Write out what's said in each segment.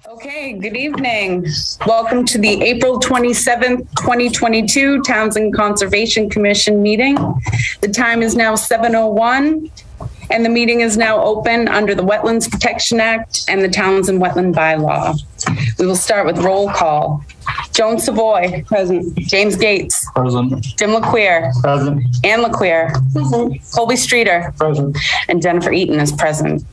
Okay, good evening. Welcome to the April 27th, 2022 Townsend Conservation Commission meeting. The time is now 7:01 and the meeting is now open under the Wetlands Protection Act and the Townsend Wetland Bylaw. We will start with roll call. Joan Savoy. Present. James Gates. Present. Jim LeQueer. Present. Ann LeQueer. Present. Colby Streeter. Present. And Jennifer Eaton is present.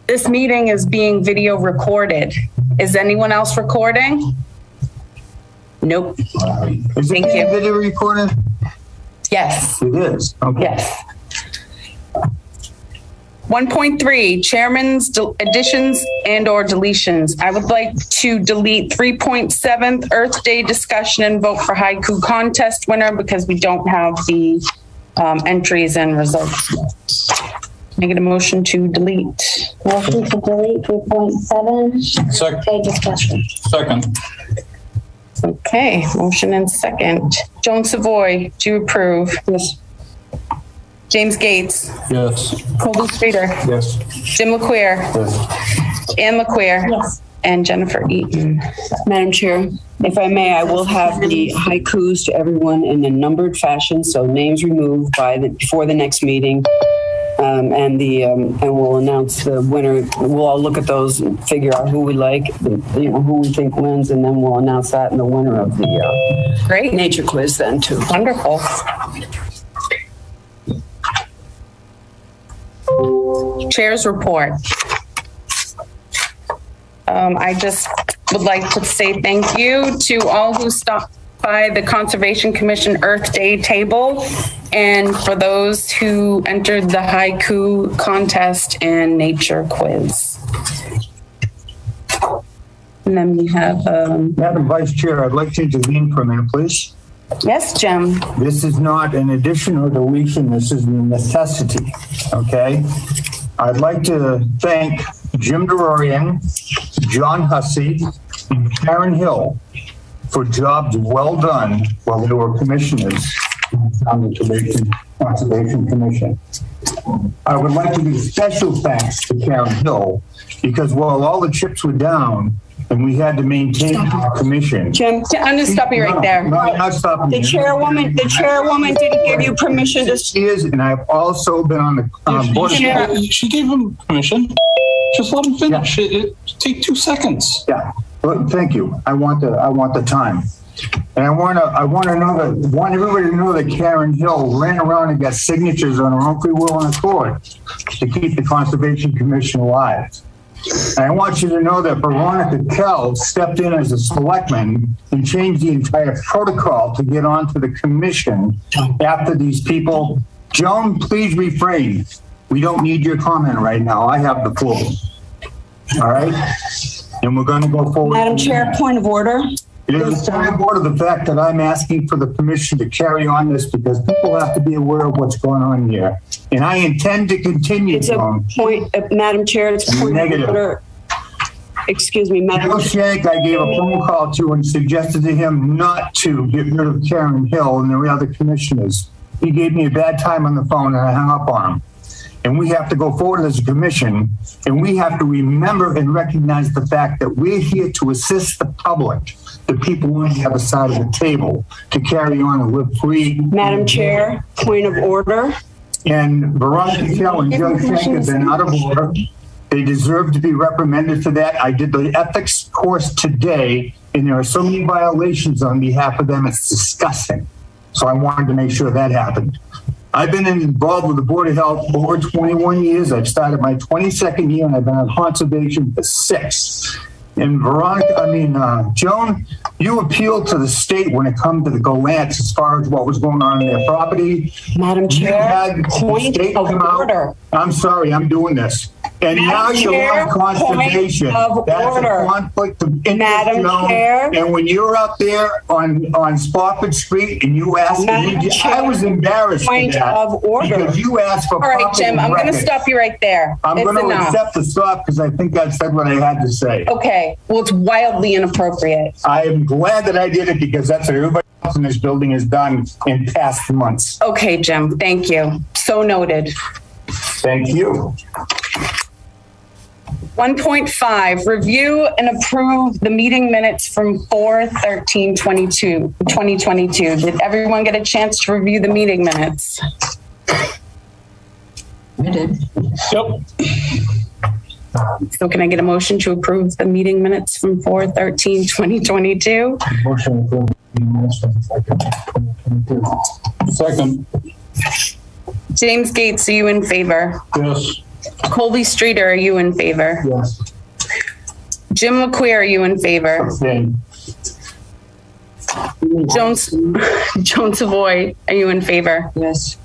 This meeting is being video recorded. Is anyone else recording? Nope. Is it being video recorded? Yes. It is. Okay. Yes. 1.3, Chairman's additions and or deletions. I would like to delete 3.7, Earth Day discussion and vote for haiku contest winner because we don't have the entries and results. Can I get a motion to delete? Motion to delete 3.7. Second. Okay, discussion. Second. Okay, motion and second. Joan Savoy, do you approve? Yes. James Gates. Yes. Colby Streeter. Yes. Jim LeQueer. Yes. Ann LeQueer. Yes. And Jennifer Eaton. Madam Chair, if I may, I will have the haikus to everyone in a numbered fashion, so names removed before the next meeting, and we'll announce the winner. We'll all look at those and figure out who we like, who we think wins, and then we'll announce that and the winner of the Great. nature quiz then too. Wonderful. Chair's report. I just would like to say thank you to all who stopped by the Conservation Commission Earth Day table and for those who entered the haiku contest and nature quiz. And then we have... Madam Vice Chair, I'd like to intervene for a minute, please. Yes, Jim. This is not an addition or deletion. This is a necessity, okay? I'd like to thank Jim DeRorian, John Hussey, and Karen Hill for jobs well done while they were commissioners on the Conservation Commission. I would like to give special thanks to Karen Hill because while all the chips were down and we had to maintain our commission. Jim, I'm going to stop you right there. No, I'm not stopping the chairwoman didn't give you permission to... She is, and I've also been on the board. She gave him permission. Just let him finish. Yeah. It take 2 seconds. Yeah. Well, thank you. I want the time. And I want everybody to know that Karen Hill ran around and got signatures on her own free will and accord to keep the Conservation Commission alive. And I want you to know that Veronica Kell stepped in as a selectman and changed the entire protocol to get onto the commission after these people. Joan, please refrain. We don't need your comment right now. I have the floor. All right? And we're going to go forward. Madam Chair, point of order. It is a point of order the fact that I'm asking for the permission to carry on this because people have to be aware of what's going on here. And I intend to continue. It's a point, Madam Chair, it's a point of order. Excuse me, Madam Joe Shank, I gave a phone call to and suggested to him not to get rid of Karen Hill and the other commissioners. He gave me a bad time on the phone and I hung up on him. And we have to go forward as a commission, and we have to remember and recognize the fact that we're here to assist the public, the people on the other side of the table, to carry on and live free. Madam Chair, point of order. And Veronica Kell and Joe Shank have been out of order. They deserve to be reprimanded for that. I did the ethics course today, and there are so many violations on behalf of them, it's disgusting. So I wanted to make sure that happened. I've been involved with the Board of Health over 21 years. I've started my 22nd year, and I've been on conservation for 6. And Joan, you appealed to the state when it comes to the Golants as far as what was going on in their property. Madam Chair, point of order. I'm sorry, I'm doing this. And now you're on conservation. That's a conflict of interest, Madam Chair. And when you're up there on Spofford Street and you asked me, I was embarrassed for that because you asked for. All right, Jim, I'm going to stop you right there. I'm going to accept the stop because I think I said what I had to say. Okay. Well, it's wildly inappropriate. I am glad that I did it because that's what everybody else in this building has done in past months. Okay, Jim. Thank you. So noted. Thank you. 1.5, review and approve the meeting minutes from 4/13/2022. Did everyone get a chance to review the meeting minutes? I did. Yep. So can I get a motion to approve the meeting minutes from 4/13/2022? Motion to approve the minutes from 2022. Second. James Gates, are you in favor? Yes. Colby Streeter, are you in favor? Yes. Jim LaQueer, are you in favor? Same. Joan Savoy, are you in favor? Yes.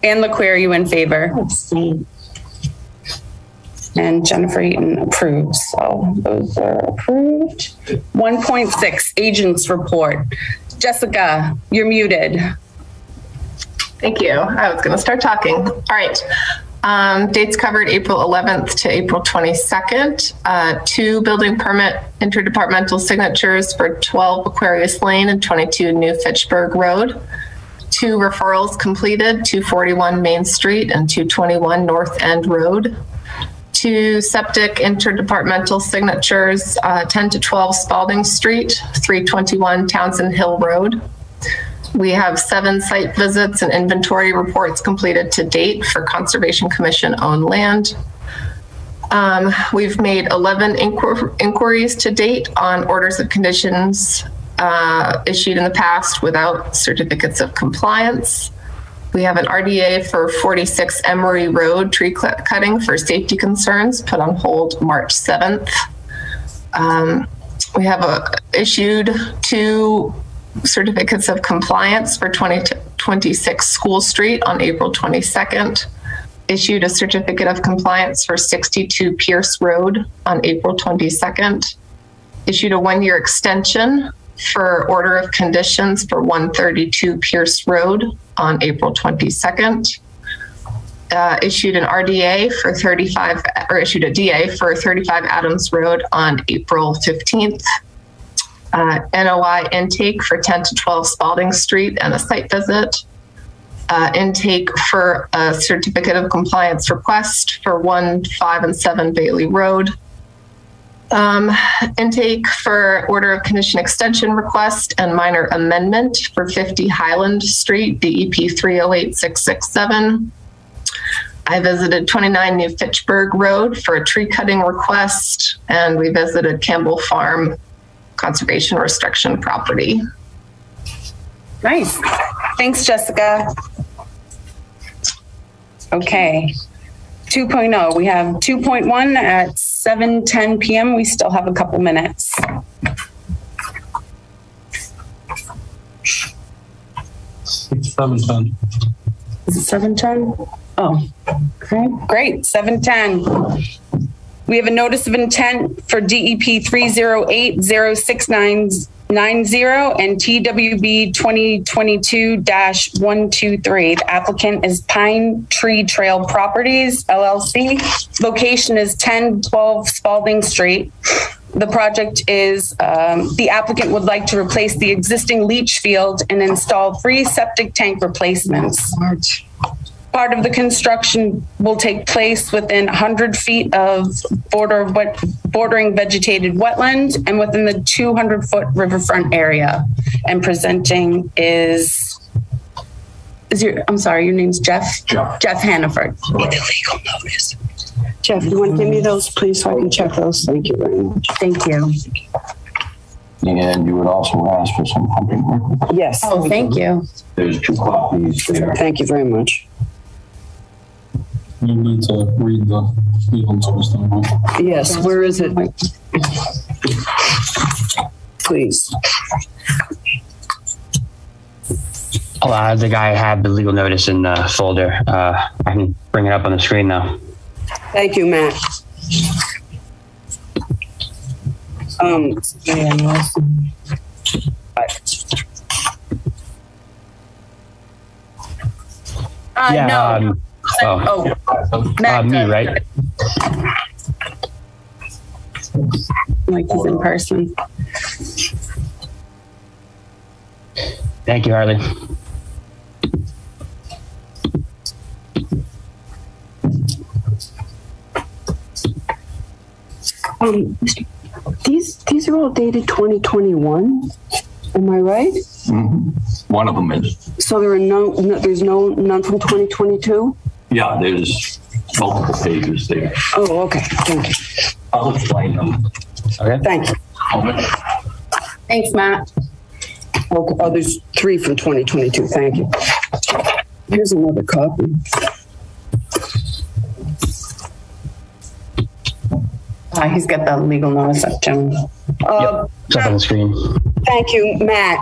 Ann LaQueer, are you in favor? Abstain. And Jennifer Eaton approves. So those are approved. 1.6, agents report. Jessica, you're muted. Thank you. I was going to start talking. All right. Dates covered April 11th to April 22nd. 2 building permit interdepartmental signatures for 12 Aquarius Lane and 22 New Fitchburg Road. 2 referrals completed, 241 Main Street and 221 North End Road. 2 septic interdepartmental signatures, 10 to 12 Spalding Street, 321 Townsend Hill Road. We have 7 site visits and inventory reports completed to date for Conservation Commission owned land. We've made 11 inquiries to date on orders of conditions issued in the past without certificates of compliance. We have an RDA for 46 Emery Road tree cutting for safety concerns put on hold March 7th. We have issued 2 certificates of compliance for 2026 School Street on April 22nd. Issued a certificate of compliance for 62 Pierce Road on April 22nd. Issued a 1-year extension for order of conditions for 132 Pierce Road on April 22nd. Issued an RDA for 35, or issued a DA for 35 Adams Road on April 15th. NOI intake for 10 to 12 Spalding Street and a site visit. Intake for a certificate of compliance request for 1, 5, and 7 Bailey Road. Intake for order of condition extension request and minor amendment for 50 Highland Street, DEP 308667. I visited 29 New Fitchburg Road for a tree cutting request, and we visited Campbell Farm conservation restriction property. Nice. Thanks, Jessica. Okay. 2.0. We have 2.1 at 7:10 p.m. We still have a couple minutes. It's 7:10. Is it 7:10? Oh, okay. Great. 7:10. We have a notice of intent for DEP 308-06990 and TWB 2022-123. The applicant is Pine Tree Trail Properties, LLC. Location is 1012 Spalding Street. The project is, the applicant would like to replace the existing leach field and install 3 septic tank replacements. Part of the construction will take place within 100 feet of bordering vegetated wetland and within the 200-foot riverfront area. And presenting I'm sorry, your name's Jeff? Jeff Hannaford. Need the legal notice. Jeff, you want to give me those, please, so I can check those? Thank you very much. Thank you. And you would also ask for some pumping records. Yes. Oh, thank you. There's 2 copies there. Thank you very much. You need to read the legal notice then, right? Yes, where is it? Please. I think I have the legal notice in the folder. I can bring it up on the screen now. Thank you, Matt. No. Matt, me, right? Like he's in person. Thank you, Harley. These are all dated 2021. Am I right? Mm-hmm. One of them is. So there's none from 2022? Yeah, there's multiple pages there. Oh, okay. Thank you. I'll explain them. Okay. Thank you. Thanks, Matt. Okay. Oh, there's 3 from 2022. Thank you. Here's another copy. He's got the legal notice up, Joan. It's up on the screen. Thank you, Matt.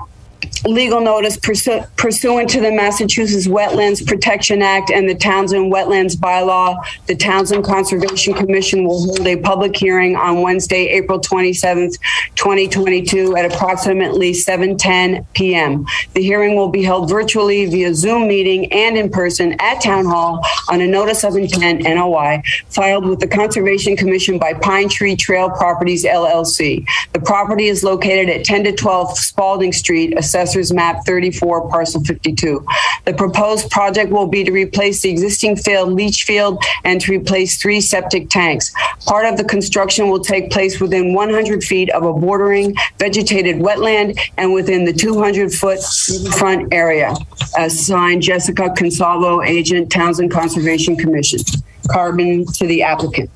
Legal notice pursuant to the Massachusetts Wetlands Protection Act and the Townsend Wetlands Bylaw, the Townsend Conservation Commission will hold a public hearing on Wednesday, April 27th, 2022 at approximately 7:10 p.m. The hearing will be held virtually via Zoom meeting and in person at Town Hall on a notice of intent, NOI, filed with the Conservation Commission by Pine Tree Trail Properties, LLC. The property is located at 10 to 12 Spalding Street, Assessor's Map 34, Parcel 52. The proposed project will be to replace the existing failed leach field and to replace 3 septic tanks. Part of the construction will take place within 100 feet of a bordering vegetated wetland and within the 200-foot front area. Signed, Jessica Consalvo, Agent, Townsend Conservation Commission. Carbon to the applicant.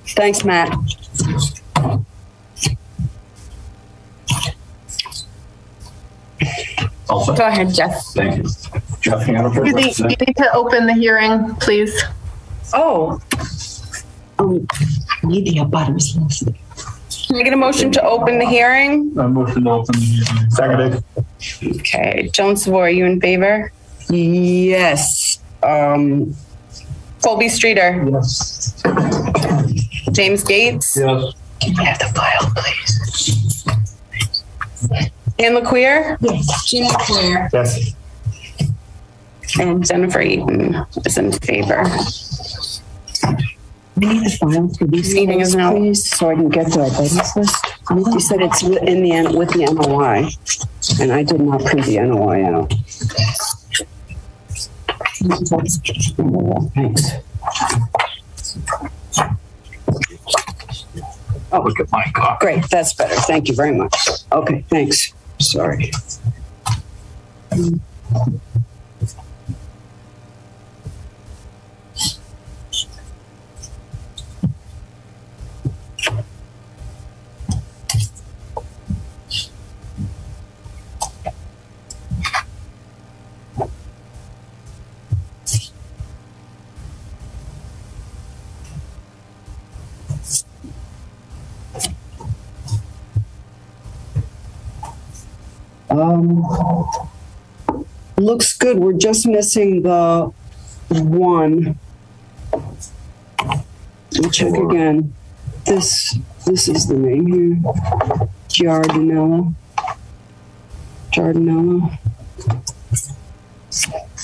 Thanks, Matt. Also, Go ahead, Jeff. thank you. Jeff Hannaford. You need to open the hearing, please. Oh. Need the abutters list. Can I get a motion to open the hearing? Motion to open the hearing. Seconded. Okay, Joan Savoy, are you in favor? Yes. Colby Streeter? Yes. James Gates? Yes. Can I have the file, please? Ann LaQueer? Yes. Jean LaQueer? Yes. And Jennifer Eaton is in favor. We need the file for these Meeting is now- please, so I can get to our business list. You said it's with the NOI, and I did not print the NOI out. Thanks. Oh, look at my copy. Great, that's better. Thank you very much. Okay, thanks. Sorry. Looks good. We're just missing the one. We'll check again. This is the name here. Giardinello.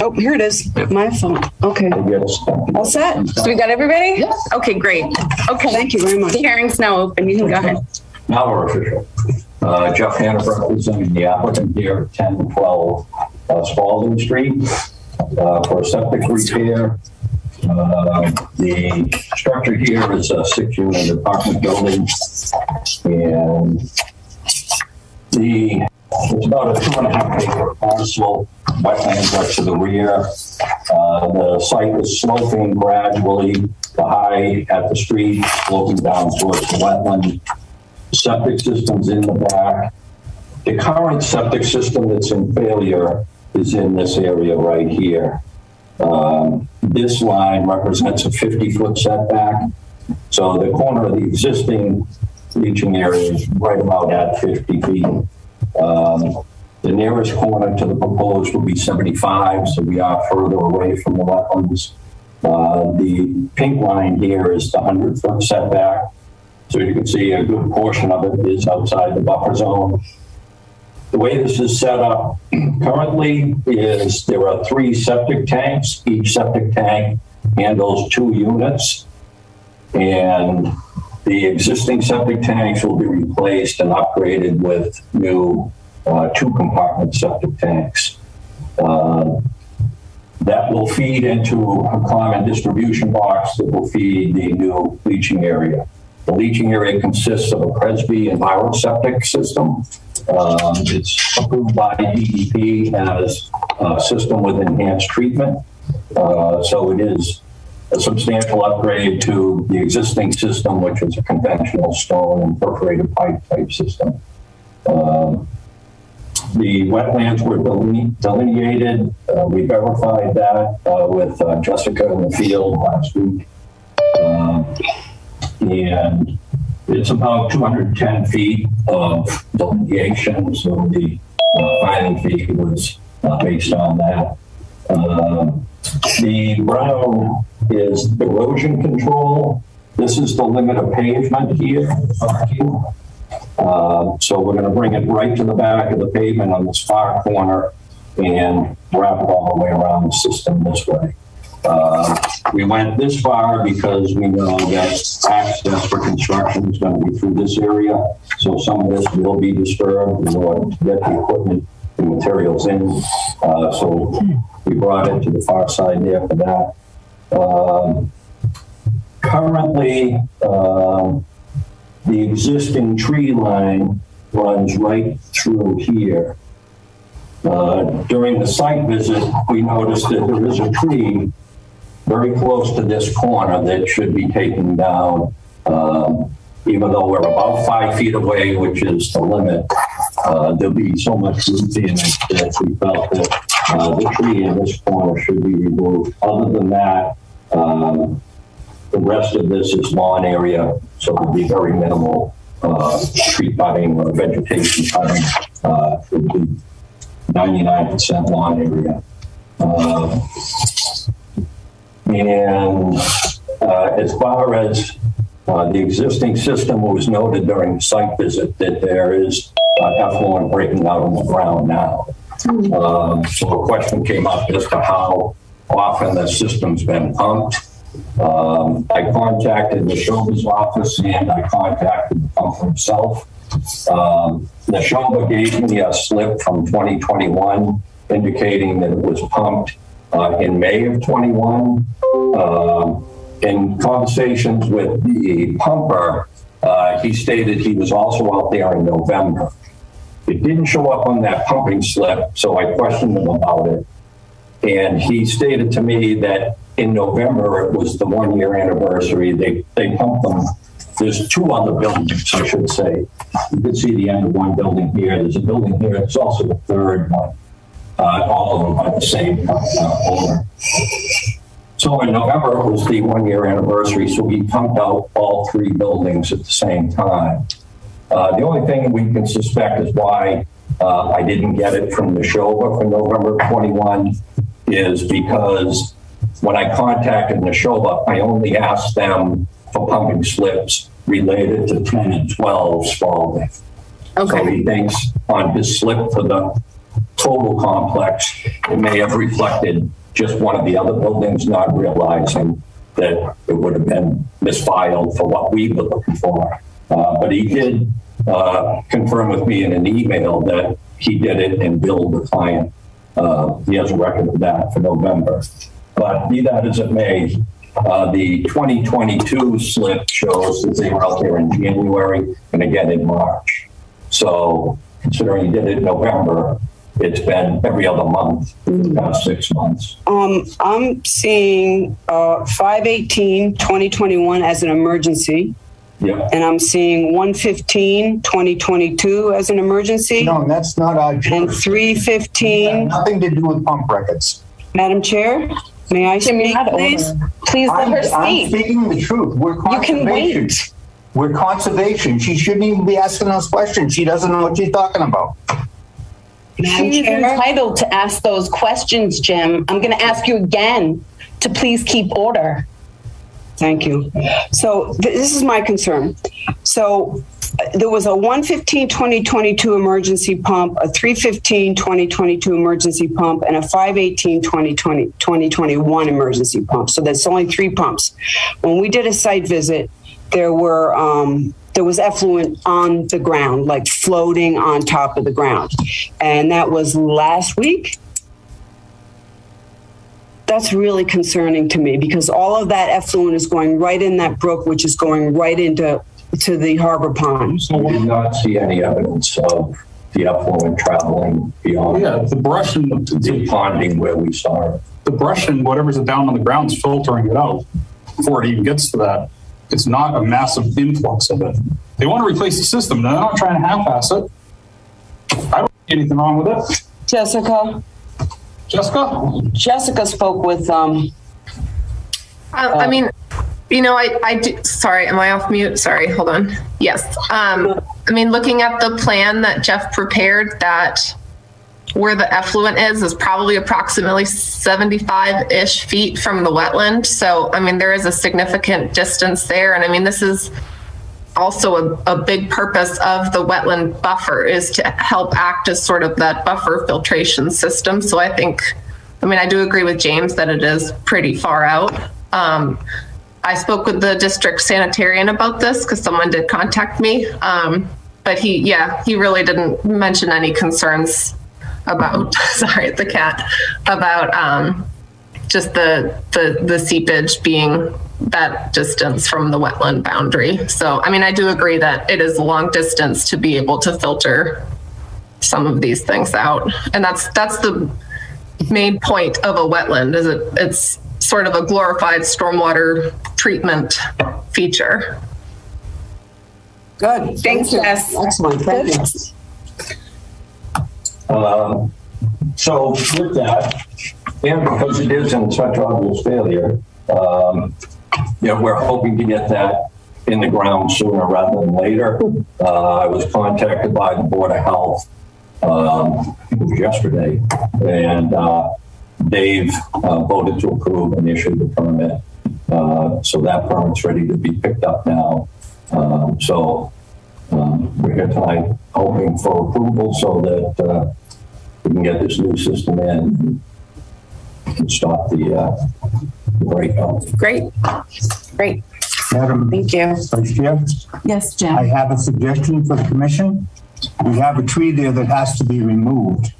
Oh, here it is. My phone. Okay. All set? So we got everybody? Yes. Okay, great. Okay. Thank you very much. The hearing's now open. You can go ahead. Now we're official. Jeff Hannaford representing the applicant here at 1012 Spalding Street for a septic repair. The structure here is a 6-unit apartment building, and it's about a 2.5-acre parcel. Wetlands are to the rear. The site is sloping gradually. The high at the street sloping down towards the wetland. The septic system's in the back. The current septic system that's in failure is in this area right here. This line represents a 50-foot setback. So the corner of the existing leaching area is right about at 50 feet. The nearest corner to the proposed will be 75, so we are further away from the wetlands. The pink line here is the 100-foot setback. So you can see a good portion of it is outside the buffer zone. The way this is set up currently is there are 3 septic tanks. Each septic tank handles 2 units. And the existing septic tanks will be replaced and upgraded with new 2-compartment septic tanks. that will feed into a common distribution box that will feed the new leaching area. The leaching area consists of a Presby enviroseptic system. It's approved by DEP as a system with enhanced treatment. So it is a substantial upgrade to the existing system, which is a conventional stone and perforated pipe type system. The wetlands were delineated. We verified that with Jessica in the field last week. And it's about 210 feet of delineation, so the filing fee was based on that. The brown is erosion control. This is the limit of pavement here. So we're going to bring it right to the back of the pavement on this far corner and wrap it all the way around the system this way. We went this far because we know that access for construction is going to be through this area. So some of this will be disturbed in order to get the equipment and materials in. So we brought it to the far side there for that. Currently, the existing tree line runs right through here. During the site visit, we noticed that there is a tree very close to this corner that should be taken down, even though we're about 5 feet away, which is the limit. There'll be so much root in it that we felt that the tree in this corner should be removed. Other than that, the rest of this is lawn area, so it'll be very minimal tree cutting or vegetation cutting. It would be 99% lawn area. And as far as the existing system, it was noted during the site visit that there is effluent breaking out on the ground now. So a question came up as to how often the system's been pumped. I contacted the Neshoba's office and I contacted the pumper himself. Neshoba gave me a slip from 2021 indicating that it was pumped in May of 21. In conversations with the pumper, he stated he was also out there in November. It didn't show up on that pumping slip, so I questioned him about it. And he stated to me that in November, it was the 1 year anniversary. They pumped them. There's two other buildings, I should say. You can see the end of one building here. There's a building here. There's also the third one. All of them by the same owner. So in November, it was the 1 year anniversary, so we pumped out all three buildings at the same time. The only thing we can suspect is why I didn't get it from Neshoba for November 21 is because when I contacted Neshoba, I only asked them for pumping slips related to 10 and 12 Spalding. Okay. So he thinks on his slip for the total complex, it may have reflected just one of the other buildings, not realizing that it would have been misfiled for what we were looking for. But he did confirm with me in an email that he did it and billed the client. He has a record of that for November. But be that as it may, the 2022 slip shows that they were out there in January and again in March. So considering he did it in November, it's been every other month for the past 6 months. I'm seeing 5/18/2021 as an emergency. Yeah. And I'm seeing 1/15/2022 as an emergency. No, that's not our job. And 3/15. Nothing to do with pump records. Madam Chair, may I speak, please? Please let her I'm speak. speaking the truth. We're conservation. You can wait. We're conservation. She shouldn't even be asking us questions. She doesn't know what she's talking about. She's entitled to ask those questions, Jim. I'm going to ask you again to please keep order. Thank you. So this is my concern. So there was a 1/15/2022 emergency pump, a 3/15/2022 emergency pump, and a 5/18/2021 emergency pump. So that's only 3 pumps. When we did a site visit, there was effluent on the ground, like floating on top of the ground. And that was last week. That's really concerning to me because all of that effluent is going right in that brook, which is going right into the harbor pond. We did not see any evidence of the effluent traveling beyond the brush and the ponding where we saw it. The brush and whatever's down on the ground is filtering it out before it even gets to that. It's not a massive influx of it. They want to replace the system. They're not trying to half-ass it. I don't see anything wrong with it. Jessica spoke with I mean, you know, I do, sorry, am I off mute? Sorry, hold on. Yes. I mean, looking at the plan that Jeff prepared, that where the effluent is probably approximately 75-ish feet from the wetland. So, I mean, there is a significant distance there. And I mean, this is also a big purpose of the wetland buffer, is to help act as sort of that buffer filtration system. So I think, I mean, I do agree with James that it is pretty far out. I spoke with the district sanitarian about this because someone did contact me. But he really didn't mention any concerns about, sorry, the cat, about just the seepage being that distance from the wetland boundary. So, I mean, I do agree that it is a long distance to be able to filter some of these things out. And that's the main point of a wetland, is it's sort of a glorified stormwater treatment feature. Good. Thanks, Jess. Excellent. Thank you. So with that, and because it is in such obvious failure, we're hoping to get that in the ground sooner rather than later. I was contacted by the Board of Health, I think it was yesterday, and they've voted to approve and issue the permit. So that permit's ready to be picked up now. We're here tonight hoping for approval so that we can get this new system in and stop the breakout. Great. Madam Thank you. Vice Chair, Yes, Jim. I have a suggestion for the commission. We have a tree there that has to be removed.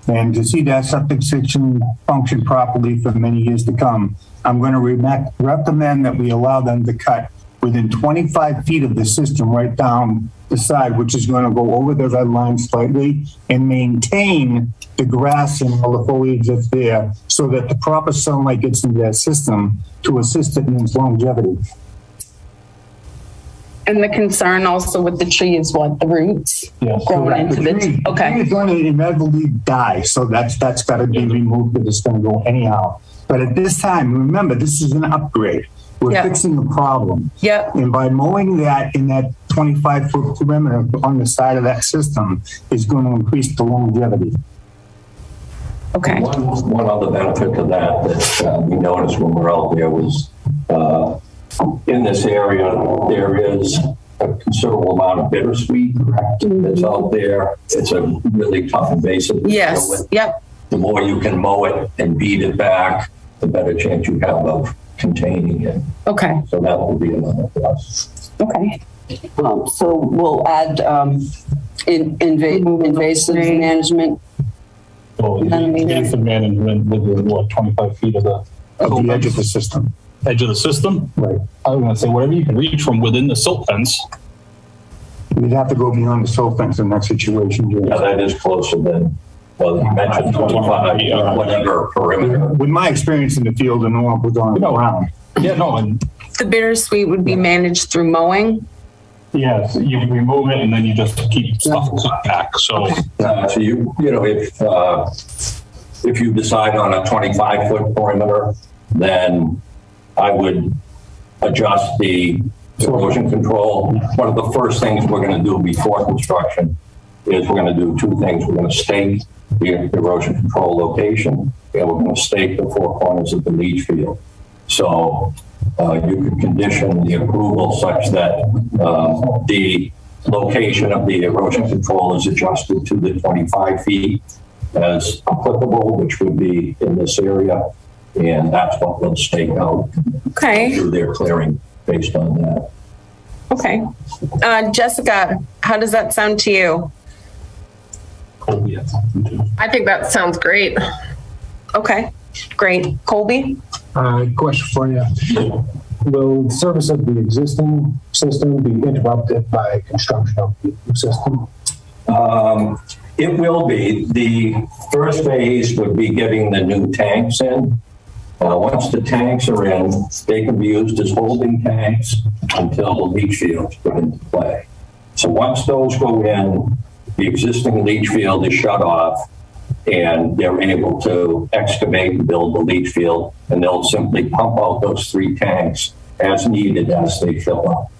And to see that septic system function properly for many years to come, I'm going to recommend that we allow them to cut within 25 feet of the system right down the side, which is going to go over the red line slightly and maintain the grass and all the foliage that's there so that the proper sunlight gets into that system to assist it in its longevity. And the concern also with the tree is what? The roots? Yes. Growing into the tree. Okay. The tree is going to inevitably die, so that's got to be removed, but it's going to go anyhow. But at this time, remember, this is an upgrade. We're fixing the problem. Yep. And by mowing that in that 25-foot perimeter on the side of that system is going to increase the longevity. Okay. One other benefit to that we noticed when we were out there was in this area, there is a considerable amount of bittersweet that's out there. It's a really tough invasive. Yes. Yep. The more you can mow it and beat it back, the better chance you have of containing it. Okay. So that will be another plus. Okay. So we'll add invasive management. Well, invasive management within what, 25 feet of the edge of the system. Edge of the system? Right. I was going to say whatever you can reach from within the silt fence. We'd have to go beyond the silt fence in that situation. Yeah, that is closer than, well, you mentioned 25, whatever perimeter. With my experience in the field and what was on the ground. Yeah, no. And The bittersweet would be managed through mowing? yes, you remove it and then you just keep stuff cut back. So, So if you decide on a 25-foot perimeter, then I would adjust the erosion control. One of the first things we're going to do before construction is we're going to do two things. We're going to stake the erosion control location, and we're going to stake the four corners of the leach field. So you could condition the approval such that the location of the erosion control is adjusted to the 25 feet as applicable, which would be in this area. And that's what we'll stake out. Okay. Through their clearing based on that. Okay. Jessica, how does that sound to you? oh, yes. I think that sounds great. Okay. Great. Colby? Question for you. Will service of the existing system be interrupted by construction of the new system? It will be. The first phase would be getting the new tanks in. Once the tanks are in, they can be used as holding tanks until the leach fields put into play. So once those go in, the existing leach field is shut off, and they're able to excavate and build the leach field, and they'll simply pump out those 3 tanks as needed as they fill up.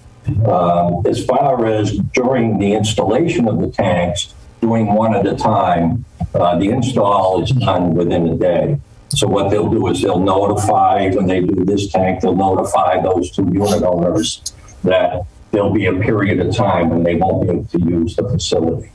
As far as during the installation of the tanks, doing one at a time, the install is done within a day. So what they'll do is they'll notify, when they do this tank, they'll notify those 2 unit owners that there'll be a period of time when they won't be able to use the facility.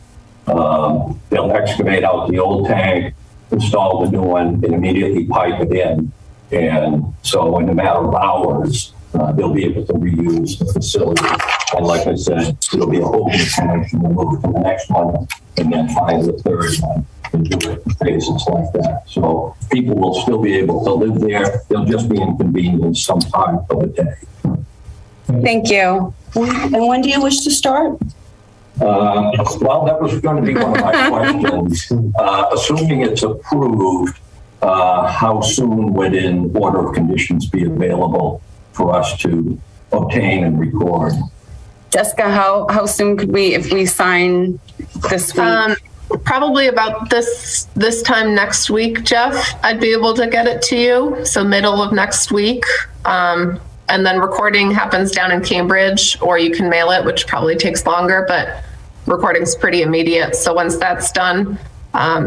They'll excavate out the old tank, install the new one, and immediately pipe it in. And so in a matter of hours, they'll be able to reuse the facility. And like I said, it'll be a holding tank, and we'll move to the next one, and then find the third one and do it in phases like that. So people will still be able to live there. They'll just be inconvenienced sometime for the day. Thank you. And when do you wish to start? Well, that was going to be one of my questions. Assuming it's approved, how soon would an order of conditions be available for us to obtain and record? Jessica, how soon could we, if we sign this week? Probably about this time next week, Jeff. I'd be able to get it to you. So middle of next week. And then recording happens down in Cambridge, or you can mail it, which probably takes longer, but recording's pretty immediate. So once that's done,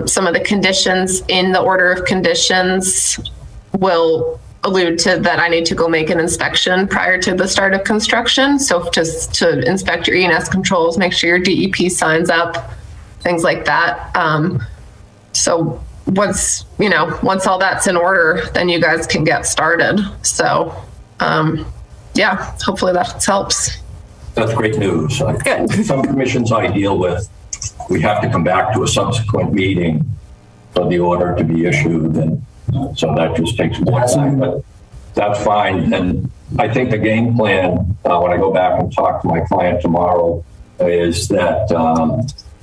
some of the conditions in the order of conditions will allude to that I need to go make an inspection prior to the start of construction. So just to inspect your E&S controls, make sure your DEP signs up, things like that. So once all that's in order, then you guys can get started. So yeah, hopefully that helps. That's great news. Good. Some commissions I deal with, we have to come back to a subsequent meeting for the order to be issued, and so that just takes more time, but that's fine. And I think the game plan, when I go back and talk to my client tomorrow, is that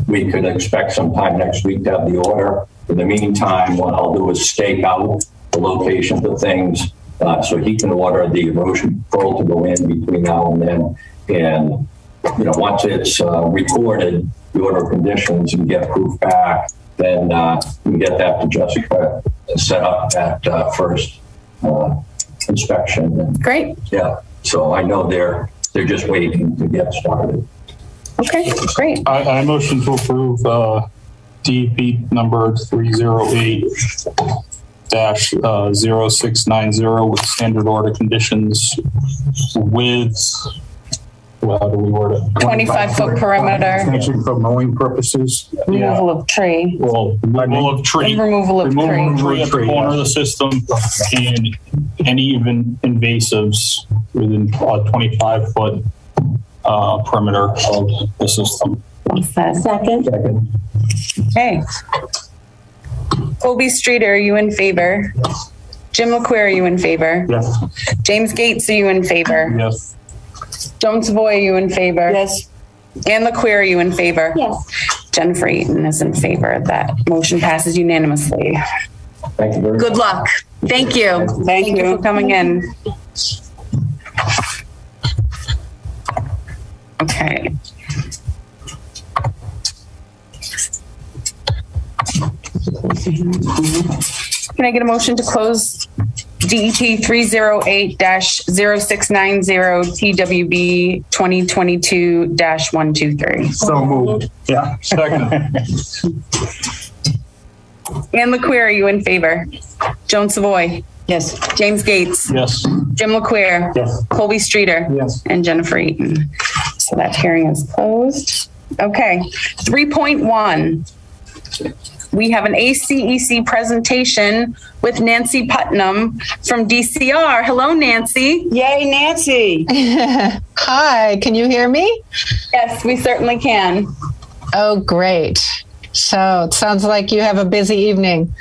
we could expect sometime next week to have the order. In the meantime, what I'll do is stake out the locations of things, so he can order the erosion control to go in between now and then. And, once it's recorded, the order of conditions, and get proof back, then we can get that to Jessica to set up that first inspection. And, great. Yeah. So I know they're just waiting to get started. Okay, great. I motion to approve DEP number 308-0690 with standard order conditions with, well, how do we word it? 25-foot perimeter. Extension for mowing purposes. Removal of tree. Well, removal of tree. And removal of tree. At the corner of the system, and any even invasives within a 25-foot perimeter of the system. Second. Okay. Colby Streeter, are you in favor? Jim LaQueer, are you in favor? Yes. James Gates, are you in favor? Yes. Joan Savoy, are you in favor? Yes. Ann LaQueer, are you in favor? Yes. Jennifer Eaton is in favor. That motion passes unanimously. Thank you very much. Good luck. Thank you. Thank you for coming in. Okay. Can I get a motion to close DET 308-0690 TWB 2022-123? So moved. Yeah. Second. Ann LaQueer, are you in favor? Joan Savoy? Yes. James Gates? Yes. Jim LaQueer? Yes. Colby Streeter? Yes. And Jennifer Eaton. So that hearing is closed. Okay. 3.1. We have an ACEC presentation with Nancy Putnam from DCR. Hello, Nancy. Yay, Nancy. Hi, can you hear me? Yes, we certainly can. Oh, great. So it sounds like you have a busy evening.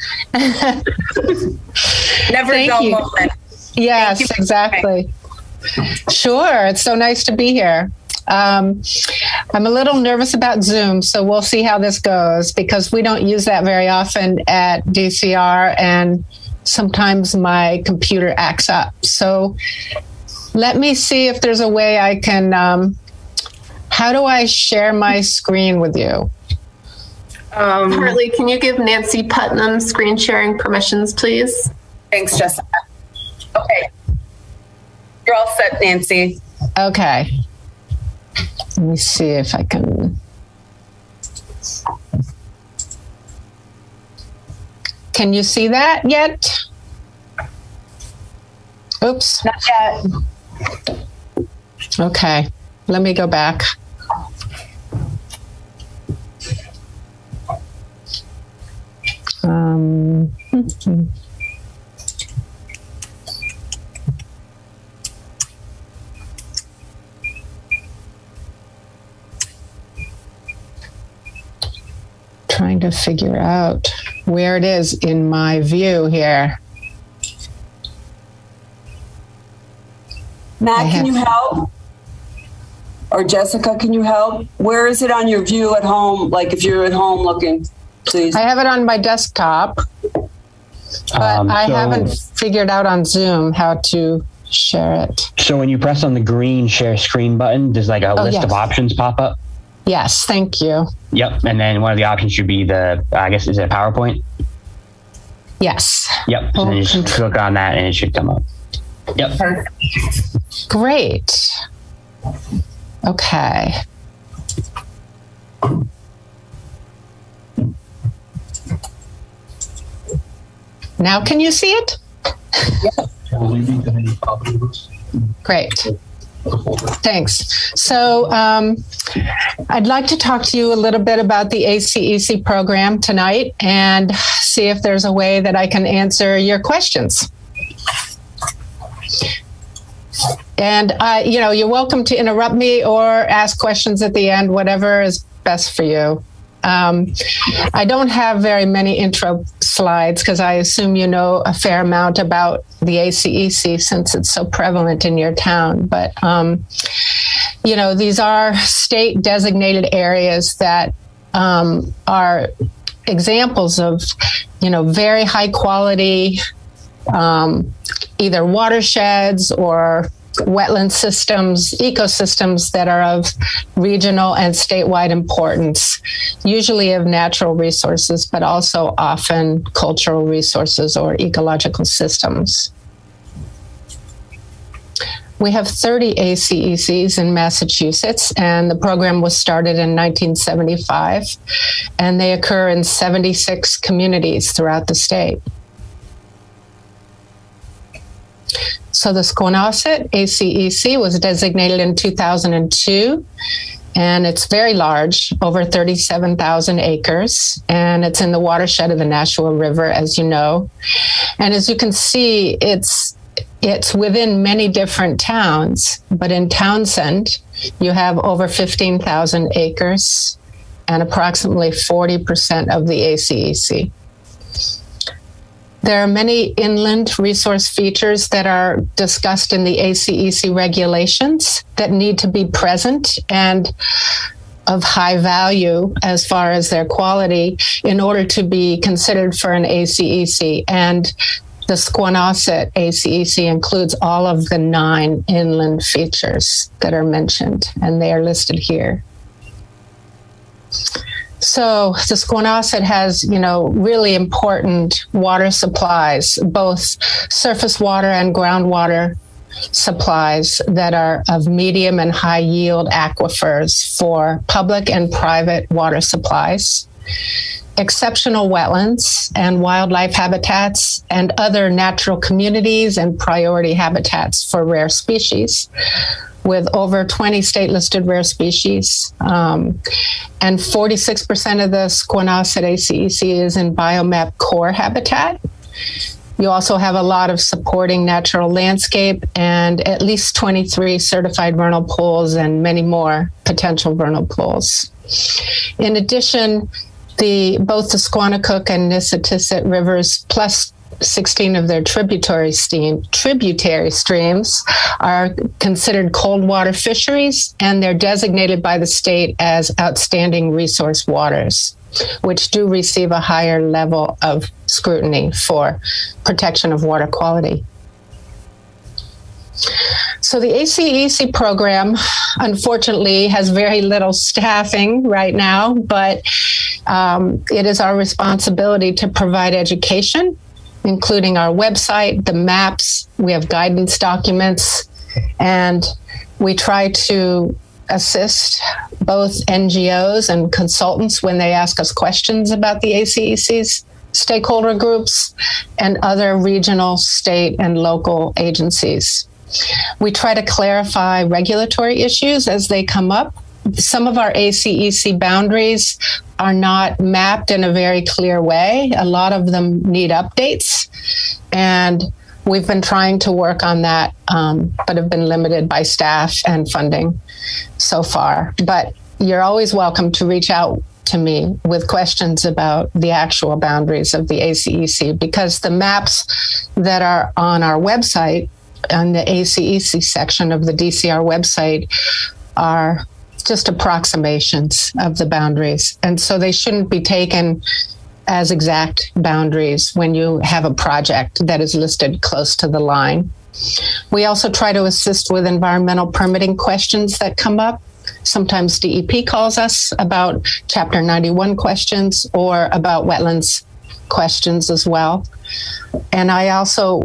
Never Thank dull you. moment. Yes, Thank you. exactly. Sure. It's so nice to be here. I'm a little nervous about Zoom, so we'll see how this goes because we don't use that very often at DCR, and sometimes my computer acts up. So let me see if there's a way I can. How do I share my screen with you? Harley, can you give Nancy Putnam screen sharing permissions, please? Thanks, Jessica. Okay. You're all set, Nancy. Okay. Let me see if I can. Can you see that yet? Oops. Not yet. Okay. Let me go back. Trying to figure out where it is in my view here. Matt, can you help? Or Jessica, can you help? Where is it on your view at home? Like if you're at home looking, please. I have it on my desktop, but I haven't figured out on Zoom how to share it. So when you press on the green share screen button, there's like a list of options pop up. Yes, thank you. Yep. And then one of the options should be I guess, is it PowerPoint? Yes. Yep. So then you just click on that and it should come up. Yep. Perfect. Great. Okay. Now can you see it? Great. Thanks. So I'd like to talk to you a little bit about the ACEC program tonight and see if there's a way that I can answer your questions. And, you're welcome to interrupt me or ask questions at the end, whatever is best for you. I don't have very many intro slides because I assume you know a fair amount about the ACEC since it's so prevalent in your town. But, these are state designated areas that are examples of, very high quality either watersheds or wetland systems, ecosystems that are of regional and statewide importance, usually of natural resources, but also often cultural resources or ecological systems. We have 30 ACECs in Massachusetts, and the program was started in 1975, and they occur in 76 communities throughout the state. So the Squanauset ACEC was designated in 2002, and it's very large, over 37,000 acres, and it's in the watershed of the Nashua River, as you know. And as you can see, it's within many different towns, but in Townsend, you have over 15,000 acres and approximately 40% of the ACEC. There are many inland resource features that are discussed in the ACEC regulations that need to be present and of high value as far as their quality in order to be considered for an ACEC. And the Squanauset ACEC includes all of the 9 inland features that are mentioned, and they are listed here. So the Squanauset has, really important water supplies, both surface water and groundwater supplies that are of medium and high yield aquifers for public and private water supplies, exceptional wetlands and wildlife habitats, and other natural communities and priority habitats for rare species, with over 20 state-listed rare species. And 46% of the Squanauset ACEC is in biomap core habitat. You also have a lot of supporting natural landscape and at least 23 certified vernal pools and many more potential vernal pools. In addition, both the Squanicook and Nissitissit rivers, plus 16 of their tributary streams are considered cold water fisheries, and they're designated by the state as outstanding resource waters, which do receive a higher level of scrutiny for protection of water quality. So the ACEC program, unfortunately, has very little staffing right now, but it is our responsibility to provide education, including our website, the maps. We have guidance documents, and we try to assist both NGOs and consultants when they ask us questions about the ACEC's stakeholder groups and other regional, state, and local agencies. We try to clarify regulatory issues as they come up. Some of our ACEC boundaries are not mapped in a very clear way. A lot of them need updates, and we've been trying to work on that, but have been limited by staff and funding so far. But you're always welcome to reach out to me with questions about the actual boundaries of the ACEC, because the maps that are on our website, on the ACEC section of the DCR website, are just approximations of the boundaries. And so they shouldn't be taken as exact boundaries when you have a project that is listed close to the line. We also try to assist with environmental permitting questions that come up. Sometimes DEP calls us about Chapter 91 questions or about wetlands questions as well. And I also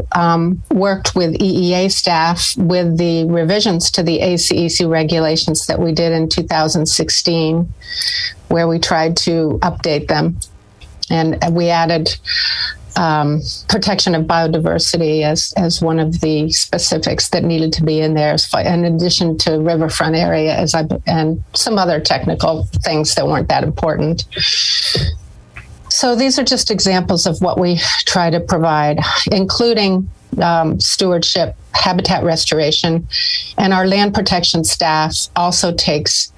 worked with EEA staff with the revisions to the ACEC regulations that we did in 2016, where we tried to update them. And we added protection of biodiversity as one of the specifics that needed to be in there, in addition to riverfront area and some other technical things that weren't that important. So these are just examples of what we try to provide, including stewardship, habitat restoration, and our land protection staff also takes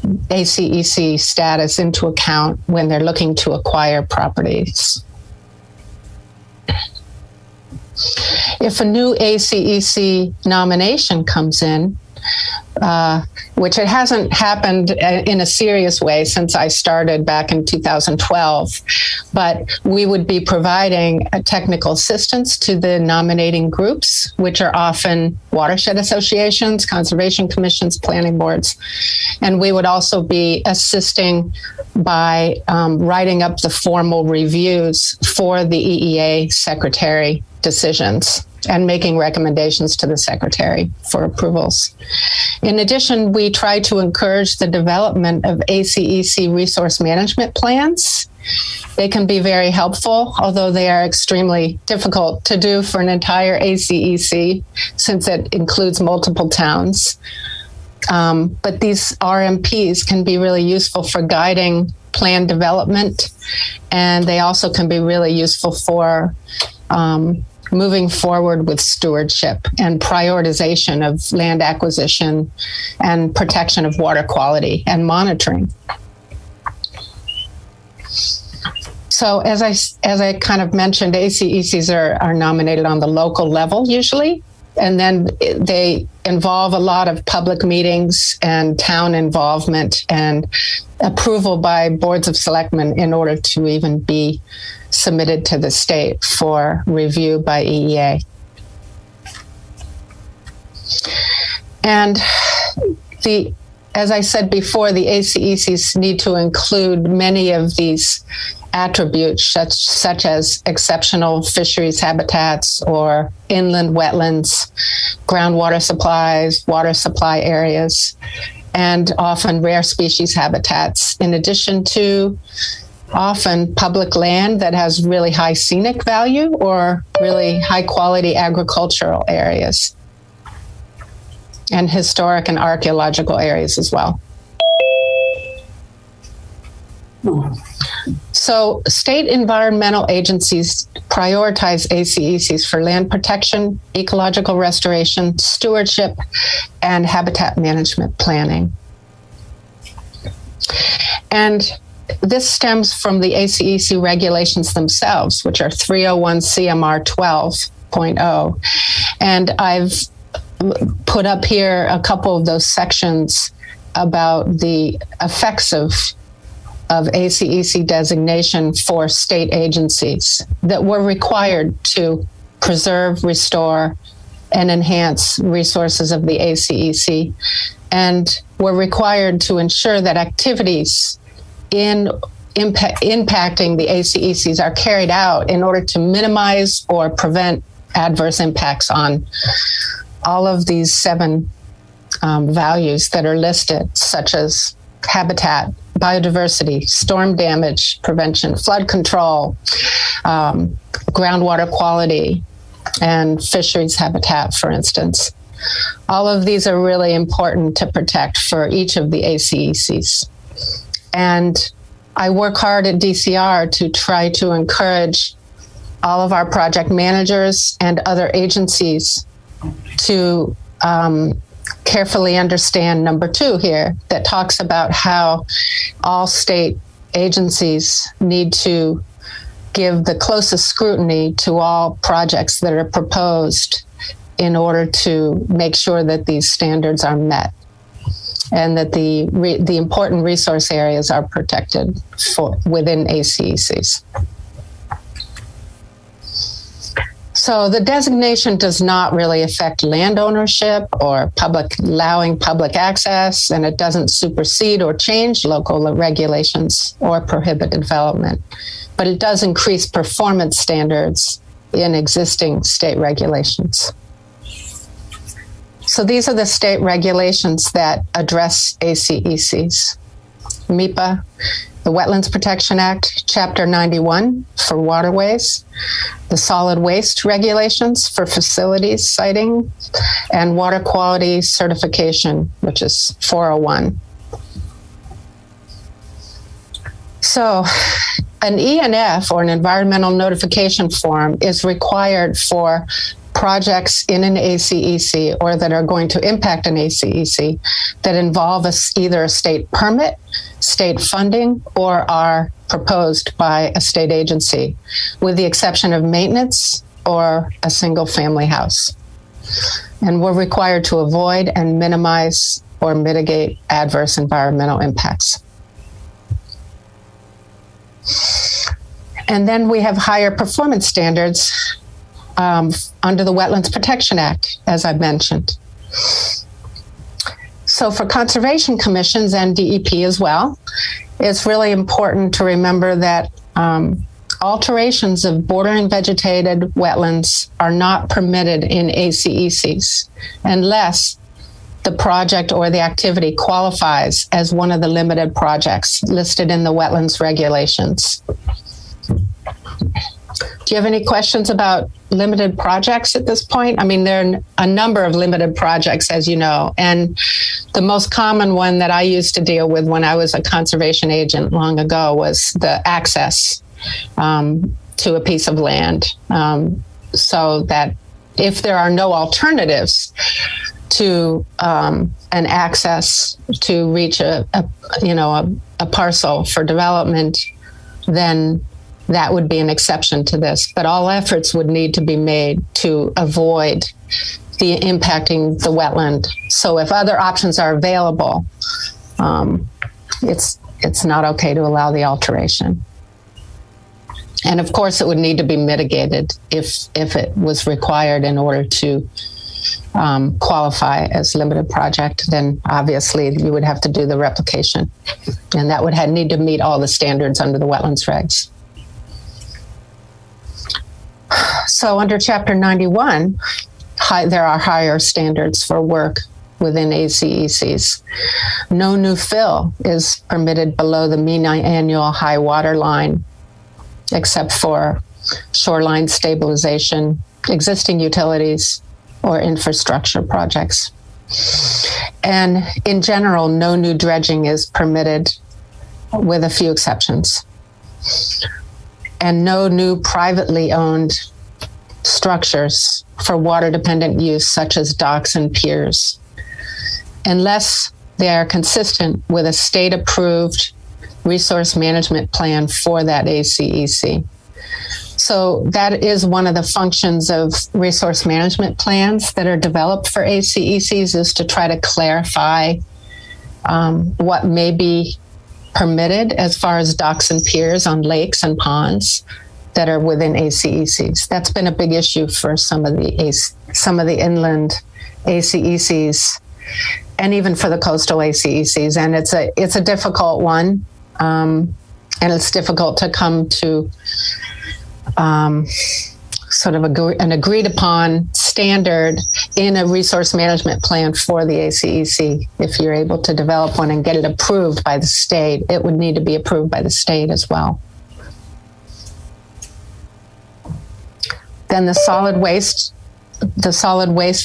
ACEC status into account when they're looking to acquire properties. If a new ACEC nomination comes in, which it hasn't happened in a serious way since I started back in 2012, but we would be providing technical assistance to the nominating groups, which are often watershed associations, conservation commissions, planning boards. And we would also be assisting by writing up the formal reviews for the EEA secretary decisions and making recommendations to the secretary for approvals. In addition, we try to encourage the development of ACEC resource management plans. They can be very helpful, although they are extremely difficult to do for an entire ACEC since it includes multiple towns. But these RMPs can be really useful for guiding plan development, and they also can be really useful for moving forward with stewardship and prioritization of land acquisition and protection of water quality and monitoring. So as I kind of mentioned, ACECs are nominated on the local level usually, and then they involve a lot of public meetings and town involvement and approval by boards of selectmen in order to even be submitted to the state for review by EEA. And as I said before, the ACECs need to include many of these attributes such as exceptional fisheries habitats or inland wetlands, groundwater supplies, water supply areas, and often rare species habitats, in addition to often public land that has really high scenic value or really high quality agricultural areas, and historic and archaeological areas as well. So state environmental agencies prioritize ACECs for land protection, ecological restoration, stewardship, and habitat management planning. And this stems from the ACEC regulations themselves, which are 301 CMR 12.0. And I've put up here a couple of those sections about the effects of ACEC designation for state agencies that were required to preserve, restore, and enhance resources of the ACEC, and were required to ensure that activities in impacting the ACECs are carried out in order to minimize or prevent adverse impacts on all of these 7 values that are listed, such as habitat, biodiversity, storm damage prevention, flood control, groundwater quality, and fisheries habitat, for instance. All of these are really important to protect for each of the ACECs. And I work hard at DCR to try to encourage all of our project managers and other agencies to carefully understand number 2 here, that talks about how all state agencies need to give the closest scrutiny to all projects that are proposed in order to make sure that these standards are met and that the important resource areas are protected within ACECs. So the designation does not really affect land ownership or allowing public access, and it doesn't supersede or change local regulations or prohibit development. But it does increase performance standards in existing state regulations. So these are the state regulations that address ACECs. MEPA, the Wetlands Protection Act, Chapter 91 for waterways, the solid waste regulations for facilities siting, and water quality certification, which is 401. So an ENF, or an environmental notification form, is required for projects in an ACEC or that are going to impact an ACEC that involve either a state permit, state funding, or are proposed by a state agency, with the exception of maintenance or a single family house. And we're required to avoid and minimize or mitigate adverse environmental impacts. And then we have higher performance standards under the Wetlands Protection Act, as I mentioned. So for conservation commissions and DEP as well, it's really important to remember that alterations of bordering vegetated wetlands are not permitted in ACECs unless the project or the activity qualifies as one of the limited projects listed in the wetlands regulations. Do you have any questions about limited projects at this point? I mean, there are a number of limited projects, as you know, and the most common one that I used to deal with when I was a conservation agent long ago was the access to a piece of land, so that if there are no alternatives to an access to reach a parcel for development, then that would be an exception to this. But all efforts would need to be made to avoid the impacting the wetland. So if other options are available, it's not okay to allow the alteration. And of course, it would need to be mitigated if it was required in order to qualify as limited project. Then obviously you would have to do the replication, and that would need to meet all the standards under the wetlands regs. So under Chapter 91, there are higher standards for work within ACECs. No new fill is permitted below the mean annual high water line, except for shoreline stabilization, existing utilities, or infrastructure projects. And in general, no new dredging is permitted, with a few exceptions. And no new privately owned structures for water-dependent use, such as docks and piers, unless they are consistent with a state-approved resource management plan for that ACEC. So that is one of the functions of resource management plans that are developed for ACECs, is to try to clarify what may be permitted as far as docks and piers on lakes and ponds that are within ACECs. That's been a big issue for some of the inland ACECs, and even for the coastal ACECs. And it's a difficult one, and it's difficult to come to sort of an agreed upon standard in a resource management plan for the ACEC. If you're able to develop one and get it approved by the state, it would need to be approved by the state as well. Then the solid waste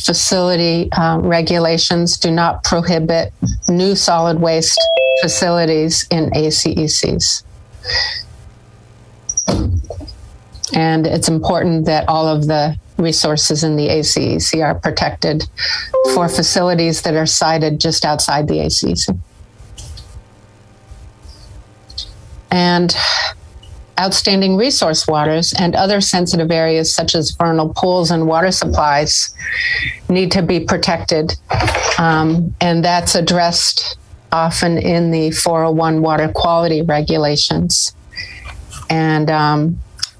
facility regulations do not prohibit new solid waste facilities in ACECs. And it's important that all of the resources in the ACEC are protected for facilities that are sited just outside the ACEC. And outstanding resource waters and other sensitive areas such as vernal pools and water supplies need to be protected. And that's addressed often in the 401 water quality regulations. And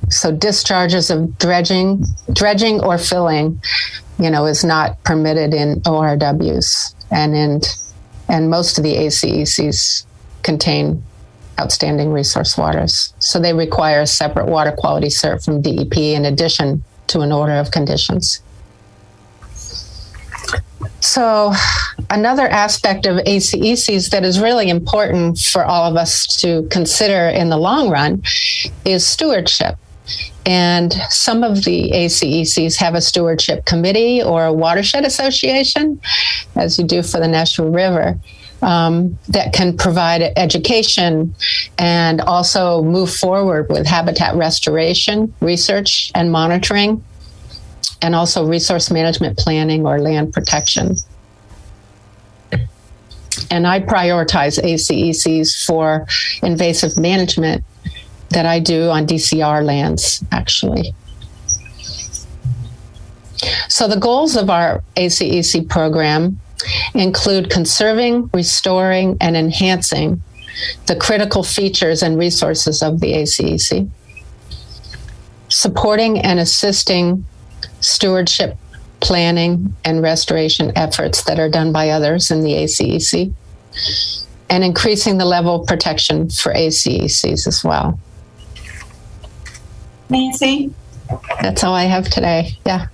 so discharges of dredging or filling, is not permitted in ORWs, and most of the ACECs contain outstanding resource waters. So they require a separate water quality cert from DEP in addition to an order of conditions. So another aspect of ACECs that is really important for all of us to consider in the long run is stewardship. And some of the ACECs have a stewardship committee or a watershed association, as you do for the Nashua River, that can provide education and also move forward with habitat restoration, research and monitoring, and also resource management planning or land protection. And I prioritize ACECs for invasive management that I do on DCR lands, actually. So the goals of our ACEC program include conserving, restoring, and enhancing the critical features and resources of the ACEC, supporting and assisting stewardship planning and restoration efforts that are done by others in the ACEC, and increasing the level of protection for ACECs as well. Nancy? That's all I have today. Yeah.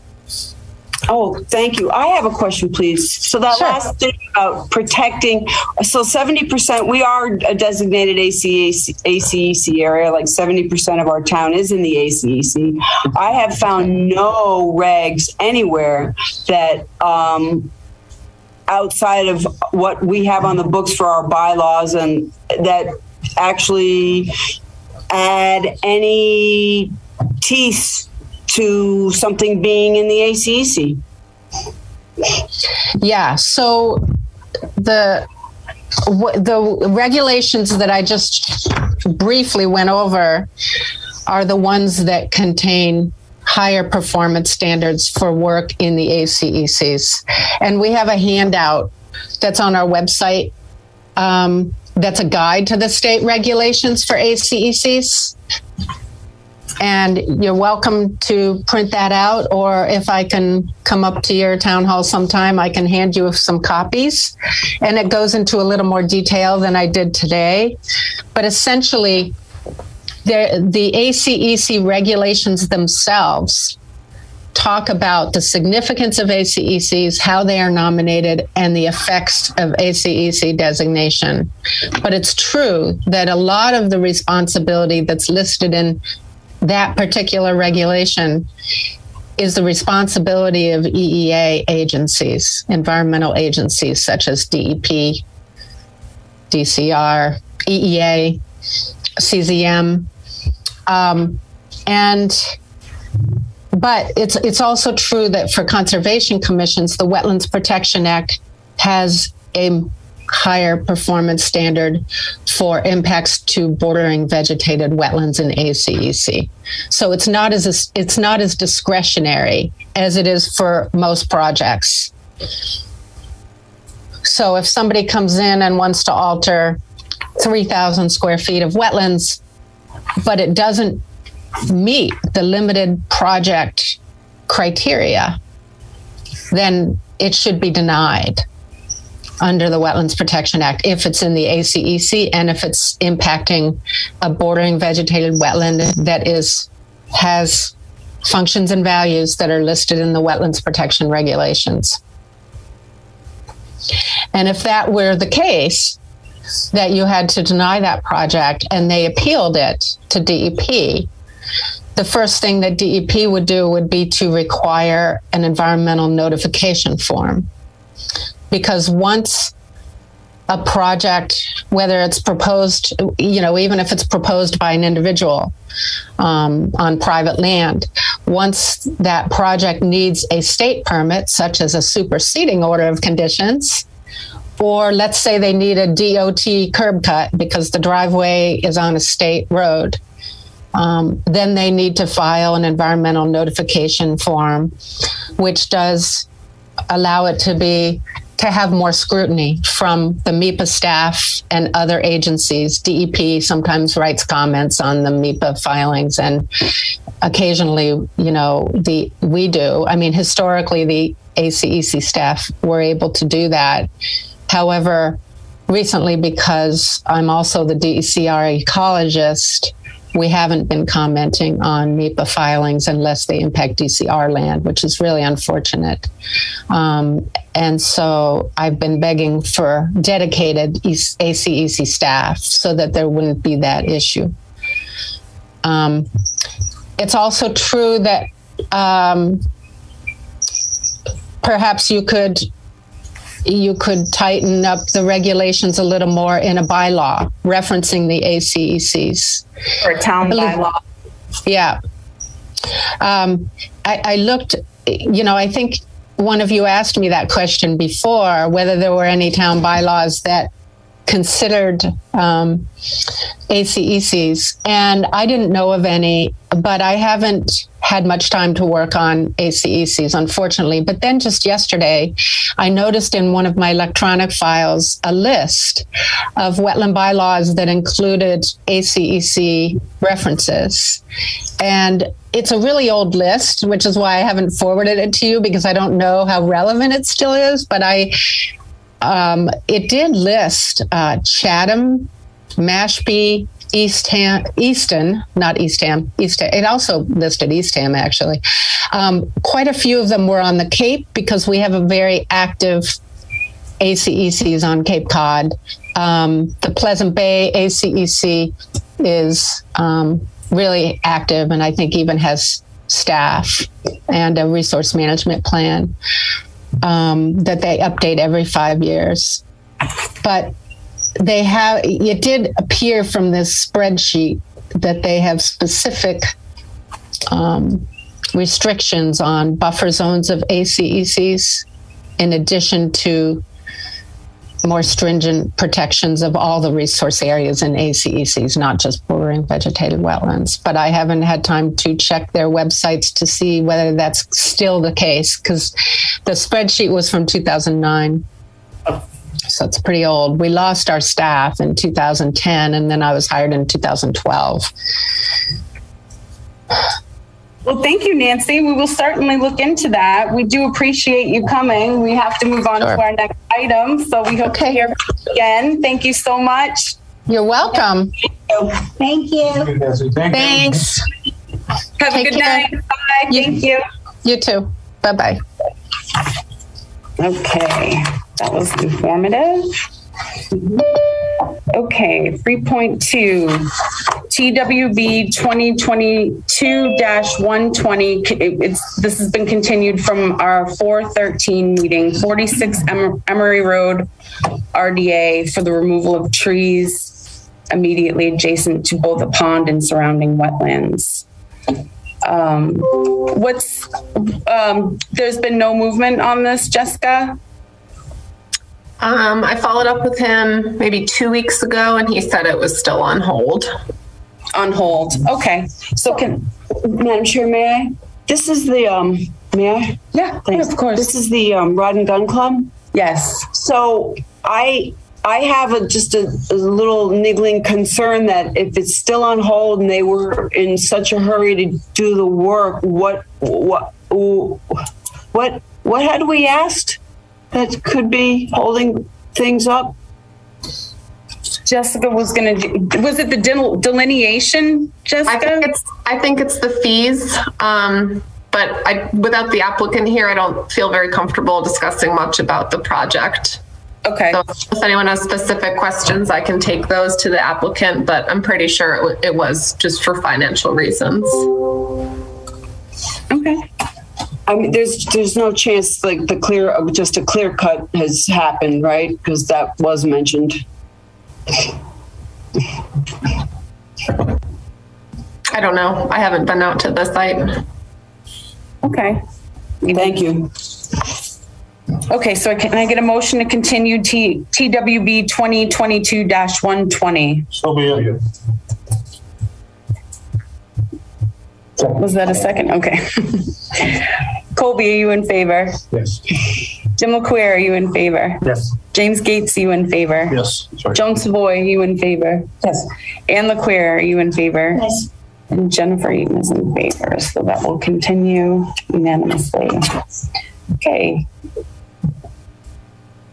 Oh, thank you. I have a question, please. So that Sure. last thing about protecting, so 70%, we are a designated ACEC area, like 70% of our town is in the ACEC. I have found no regs anywhere that outside of what we have on the books for our bylaws and that actually add any teeth to something being in the ACEC. Yeah, so the regulations that I just briefly went over are the ones that contain higher performance standards for work in the ACECs. And we have a handout that's on our website that's a guide to the state regulations for ACECs. And you're welcome to print that out, or if I can come up to your town hall sometime, I can hand you some copies. And it goes into a little more detail than I did today. But essentially, the ACEC regulations themselves talk about the significance of ACECs, how they are nominated, and the effects of ACEC designation. But it's true that a lot of the responsibility that's listed in that particular regulation is the responsibility of EEA agencies, environmental agencies such as DEP, DCR, EEA, CZM. But it's also true that for conservation commissions, the Wetlands Protection Act has a higher performance standard for impacts to bordering vegetated wetlands in ACEC. So it's not as discretionary as it is for most projects. So if somebody comes in and wants to alter 3,000 square feet of wetlands, but it doesn't meet the limited project criteria, then it should be denied under the Wetlands Protection Act if it's in the ACEC and if it's impacting a bordering vegetated wetland that has functions and values that are listed in the Wetlands Protection Regulations. And if that were the case, that you had to deny that project and they appealed it to DEP, the first thing that DEP would do would be to require an environmental notification form. Because once a project, whether it's proposed, even if it's proposed by an individual on private land, once that project needs a state permit, such as a superseding order of conditions, or let's say they need a DOT curb cut because the driveway is on a state road, then they need to file an environmental notification form, which does allow it to have more scrutiny from the MEPA staff and other agencies. DEP sometimes writes comments on the MEPA filings, and occasionally, we do. I mean, historically, the ACEC staff were able to do that. However, recently, because I'm also the DECR ecologist, we haven't been commenting on MEPA filings unless they impact DCR land, which is really unfortunate. And so I've been begging for dedicated ACEC staff so that there wouldn't be that issue. It's also true that perhaps you could tighten up the regulations a little more in a bylaw referencing the ACECs. Or a town bylaw. Yeah. I looked, I think one of you asked me that question before, whether there were any town bylaws that considered ACECs, and I didn't know of any, but I haven't had much time to work on ACECs, unfortunately. But then just yesterday, I noticed in one of my electronic files a list of wetland bylaws that included ACEC references. And it's a really old list, which is why I haven't forwarded it to you, because I don't know how relevant it still is. But it did list Chatham, Mashpee, Eastham. It also listed Eastham, actually. Quite a few of them were on the Cape because we have a very active ACECs on Cape Cod. The Pleasant Bay ACEC is really active, and I think even has staff and a resource management plan that they update every 5 years. But it did appear from this spreadsheet that they have specific restrictions on buffer zones of ACECs, in addition to more stringent protections of all the resource areas in ACECs, not just bordering vegetated wetlands. But I haven't had time to check their websites to see whether that's still the case, because the spreadsheet was from 2009. So it's pretty old. We lost our staff in 2010, and then I was hired in 2012. Well, thank you, Nancy. We will certainly look into that. We do appreciate you coming. We have to move on to our next item, so we hope to hear from you again. Thank you so much. You're welcome. Thank you. Thanks. Have a good night. Bye. Thank you. You too. Bye-bye. Okay, that was informative. Okay, 3.2, TWB 2022-120. This has been continued from our 4/13 meeting, 46 Emery Road, RDA, for the removal of trees immediately adjacent to both a pond and surrounding wetlands. There's been no movement on this, Jessica? I followed up with him maybe 2 weeks ago, and he said it was still on hold. On hold. Okay. So Madam Chair, may I? This is the, may I? Yeah, Thanks. of course. This is the Rod and Gun Club. Yes. So I have just a little niggling concern that if it's still on hold and they were in such a hurry to do the work, what had we asked that could be holding things up? Jessica was going to do, was it the delineation, Jessica? I think it's the fees. But without the applicant here, I don't feel very comfortable discussing much about the project. Okay. So if anyone has specific questions, I can take those to the applicant, but I'm pretty sure it was just for financial reasons. Okay. I mean, there's no chance like just a clear cut has happened, right? Because that was mentioned. I don't know. I haven't been out to the site. Okay. Thank you. Okay, so can I get a motion to continue TWB 2022-120? So be it. Was that a second? Okay. Colby, are you in favor? Yes. Jim LeQueer, are you in favor? Yes. James Gates, are you in favor? Yes. Sorry. Joan Savoy, are you in favor? Yes. Ann LeQueer, are you in favor? Yes. And Jennifer Eaton is in favor, so that will continue unanimously. Okay.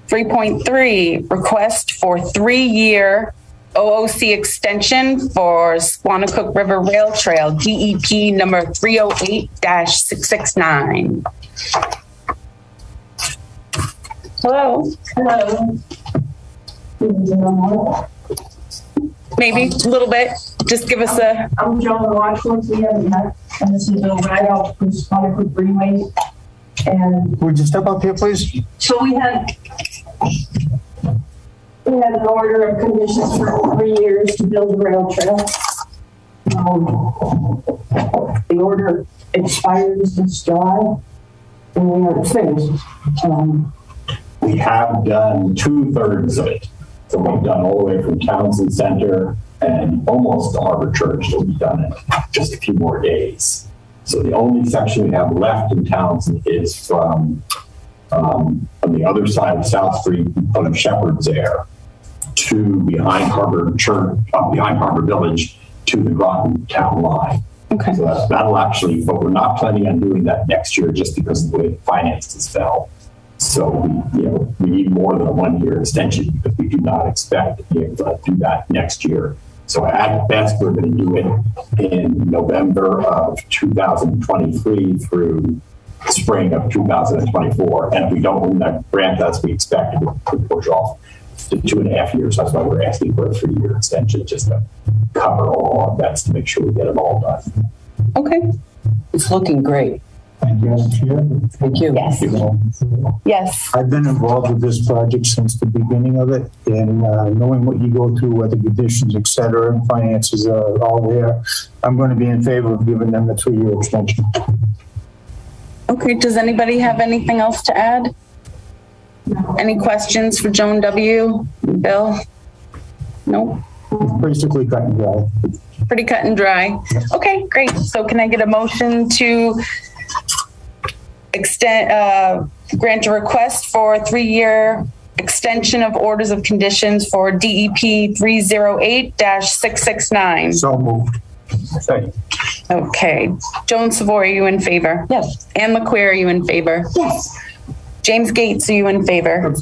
3.3, request for 3-year OOC extension for Squanicook River Rail Trail, DEP number 308-669. Hello. Hello. Maybe a little bit. Just give us a. I'm Joan Watchworth. We haven't met, and this is a ride out from Squanicook Greenway. And Would you step up here, please? so we had an order of conditions for 3 years to build a rail trail. The order expires this July, and we haven't finished. We have done 2/3 of it. So we've done all the way from Townsend Center and almost to Harbor Church. So we've done it just a few more days. So the only section we have left in Townsend is from on the other side of South Street from Shepherd's there to behind Harbor Church, behind Harbor Village to the Groton town line. Okay. So that'll actually, but we're not planning on doing that next year just because of the way finances fell. So we need more than a 1-year extension because we do not expect to be able to do that next year. So at best, we're going to do it in November of 2023 through spring of 2024. And if we don't win that grant as we expect, it could push off to 2.5 years. That's why we're asking for a 3-year extension, just to cover all our bets to make sure we get it all done. Okay. It's looking great. Thank you, Madam Chair. Thank you. Yes. Yes. I've been involved with this project since the beginning of it, and knowing what you go through, what the conditions, et cetera, and finances are all there, I'm going to be in favor of giving them a 3-year extension. Okay. Does anybody have anything else to add? Any questions for Joan W? Bill? Nope. Basically cut and dry. Pretty cut and dry. Okay, great. So can I get a motion to grant a request for a 3-year extension of orders of conditions for DEP 308-669? So moved. Second. Okay. Joan Savoy, are you in favor? Yes. Ann LeQueer, are you in favor? Yes. James Gates, are you in favor?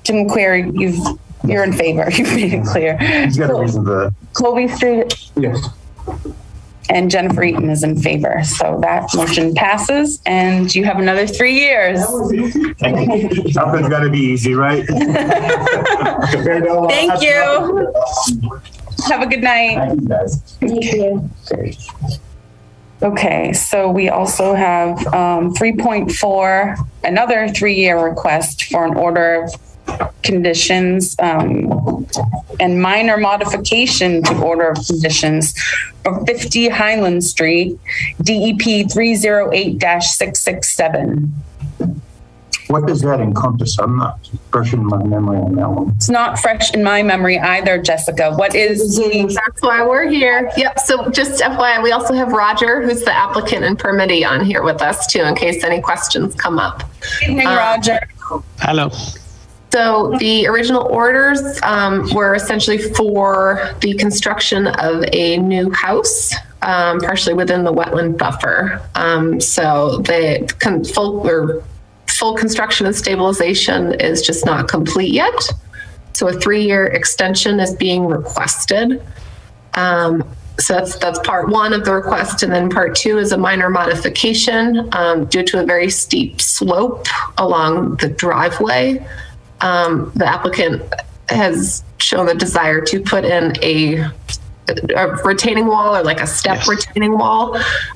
Jim LeQueer, you're in favor. You've made it clear. He's got a reason for that. Colby Street Yes. and Jennifer Eaton is in favor. So that motion passes, and you have another 3 years. Nothing's got to be easy, right? Thank you. Have a good night. Thank you, guys. Thank you. Okay, so we also have 3.4, another 3-year request for an order of conditions and minor modification to order of conditions for 50 Highland Street, DEP 308-667. What does that encompass? I'm not fresh in my memory on that one. It's not fresh in my memory either, Jessica. What is the... That's why we're here. Yep. So just FYI, we also have Roger, who's the applicant and permittee, on here with us too, in case any questions come up. Good evening, Roger. Hello. So the original orders were essentially for the construction of a new house, partially within the wetland buffer. So the full construction and stabilization is just not complete yet. So a 3-year extension is being requested. So that's part one of the request. And then part two is a minor modification due to a very steep slope along the driveway. The applicant has shown a desire to put in a retaining wall, or like a step retaining wall.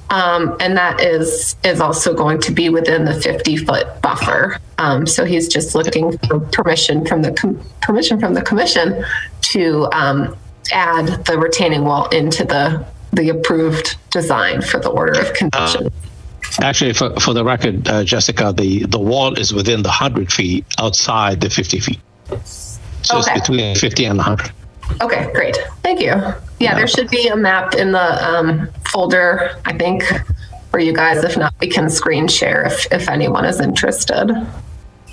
And that is also going to be within the 50-foot buffer. So he's just looking for permission from the commission to add the retaining wall into the approved design for the order of conditions. Actually, for the record, Jessica, the wall is within the 100 feet outside the 50 feet. So it's between 50 and 100. Okay, great. Thank you. Yeah, there should be a map in the folder, I think, for you guys. If not, we can screen share if anyone is interested.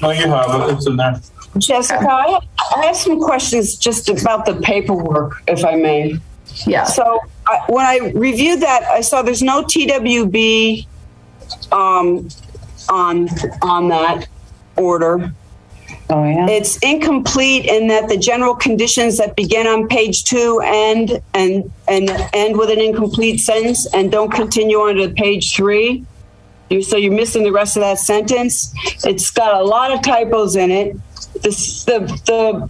No, you have it. It's in there. Jessica, I have some questions just about the paperwork, if I may. Yeah. So when I reviewed that, I saw there's no TWB on that order. Oh, yeah. It's incomplete in that the general conditions that begin on page 2 end with an incomplete sentence and don't continue on to page 3. So you're missing the rest of that sentence. It's got a lot of typos in it. The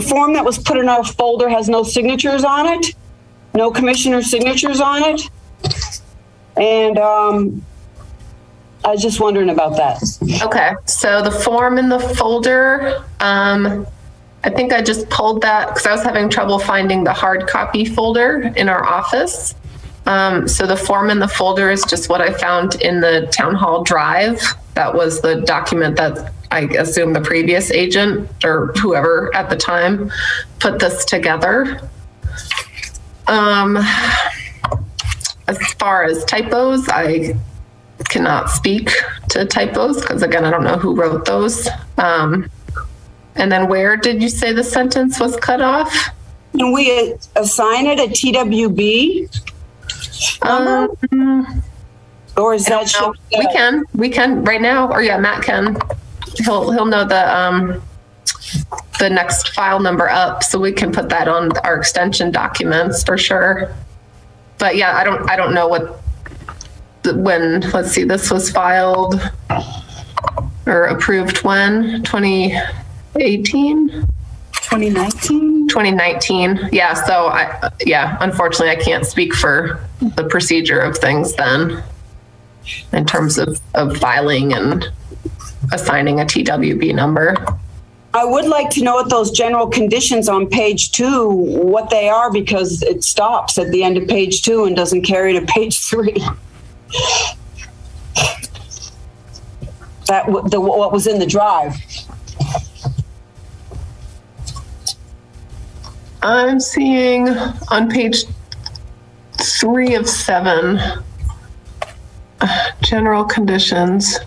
form that was put in our folder has no signatures on it, no commissioner signatures on it. And I was just wondering about that. Okay, so the form in the folder, I think I just pulled that because I was having trouble finding the hard copy folder in our office. So the form in the folder is just what I found in the town hall drive. That was the document that I assume the previous agent or whoever at the time put this together. As far as typos, I cannot speak to typos because, again, I don't know who wrote those. And then where did you say the sentence was cut off? Can we assign it a TWB? Or is that we can right now, or yeah, Matt can. He'll know the next file number up, so we can put that on our extension documents for sure. But yeah, I don't know when, let's see, this was filed or approved when? 2018? 2019? 2019. Yeah. So unfortunately I can't speak for the procedure of things then in terms of filing and assigning a TWB number. I would like to know what those general conditions on page 2, what they are, because it stops at the end of page 2 and doesn't carry to page 3. What was in the drive. I'm seeing on page 3 of 7, general conditions.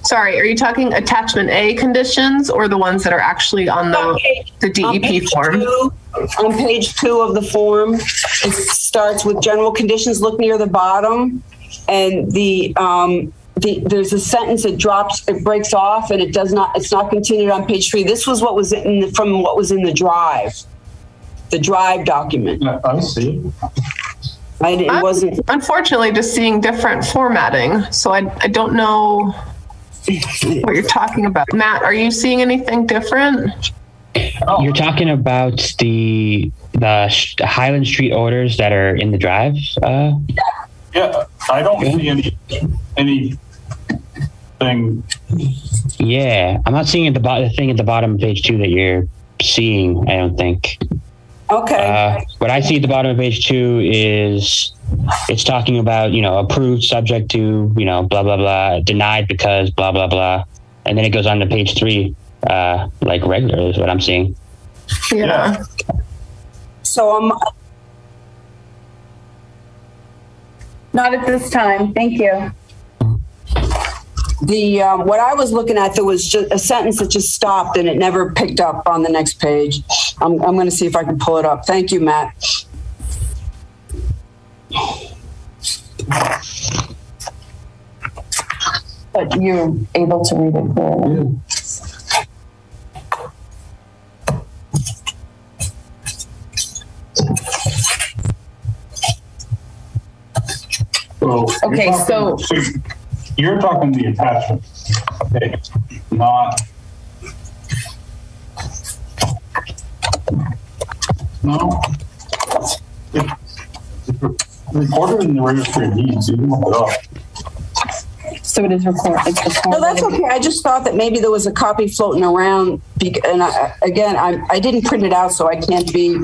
Sorry, are you talking attachment A conditions or the ones that are actually on the DEP form? On page 2 of the form, it starts with general conditions. Look near the bottom, and there's a sentence that drops, it breaks off, and it's not continued on page 3. This was what was from what was in the drive document. I see. It wasn't. Unfortunately, just seeing different formatting, so I don't know what you're talking about. Matt, are you seeing anything different? You're talking about the Highland Street orders that are in the drive? Yeah, I don't see anything. Yeah, I'm not seeing the thing at the bottom of page 2 that you're seeing, I don't think. Okay. What I see at the bottom of page 2 is it's talking about, approved subject to, blah, blah, blah, denied because blah, blah, blah. and then it goes on to page 3, like regular is what I'm seeing. Yeah. So Not at this time. Thank you. what I was looking at, there was just a sentence that just stopped and it never picked up on the next page. I'm going to see if I can pull it up. Thank you, Matt. But you're able to read it clearly. Okay, so you're talking the attachment, okay, not. No. Recorded in the registry of deeds. You can look it up. So it is recorded. No, that's okay. I just thought that maybe there was a copy floating around. And I didn't print it out, so I can't be.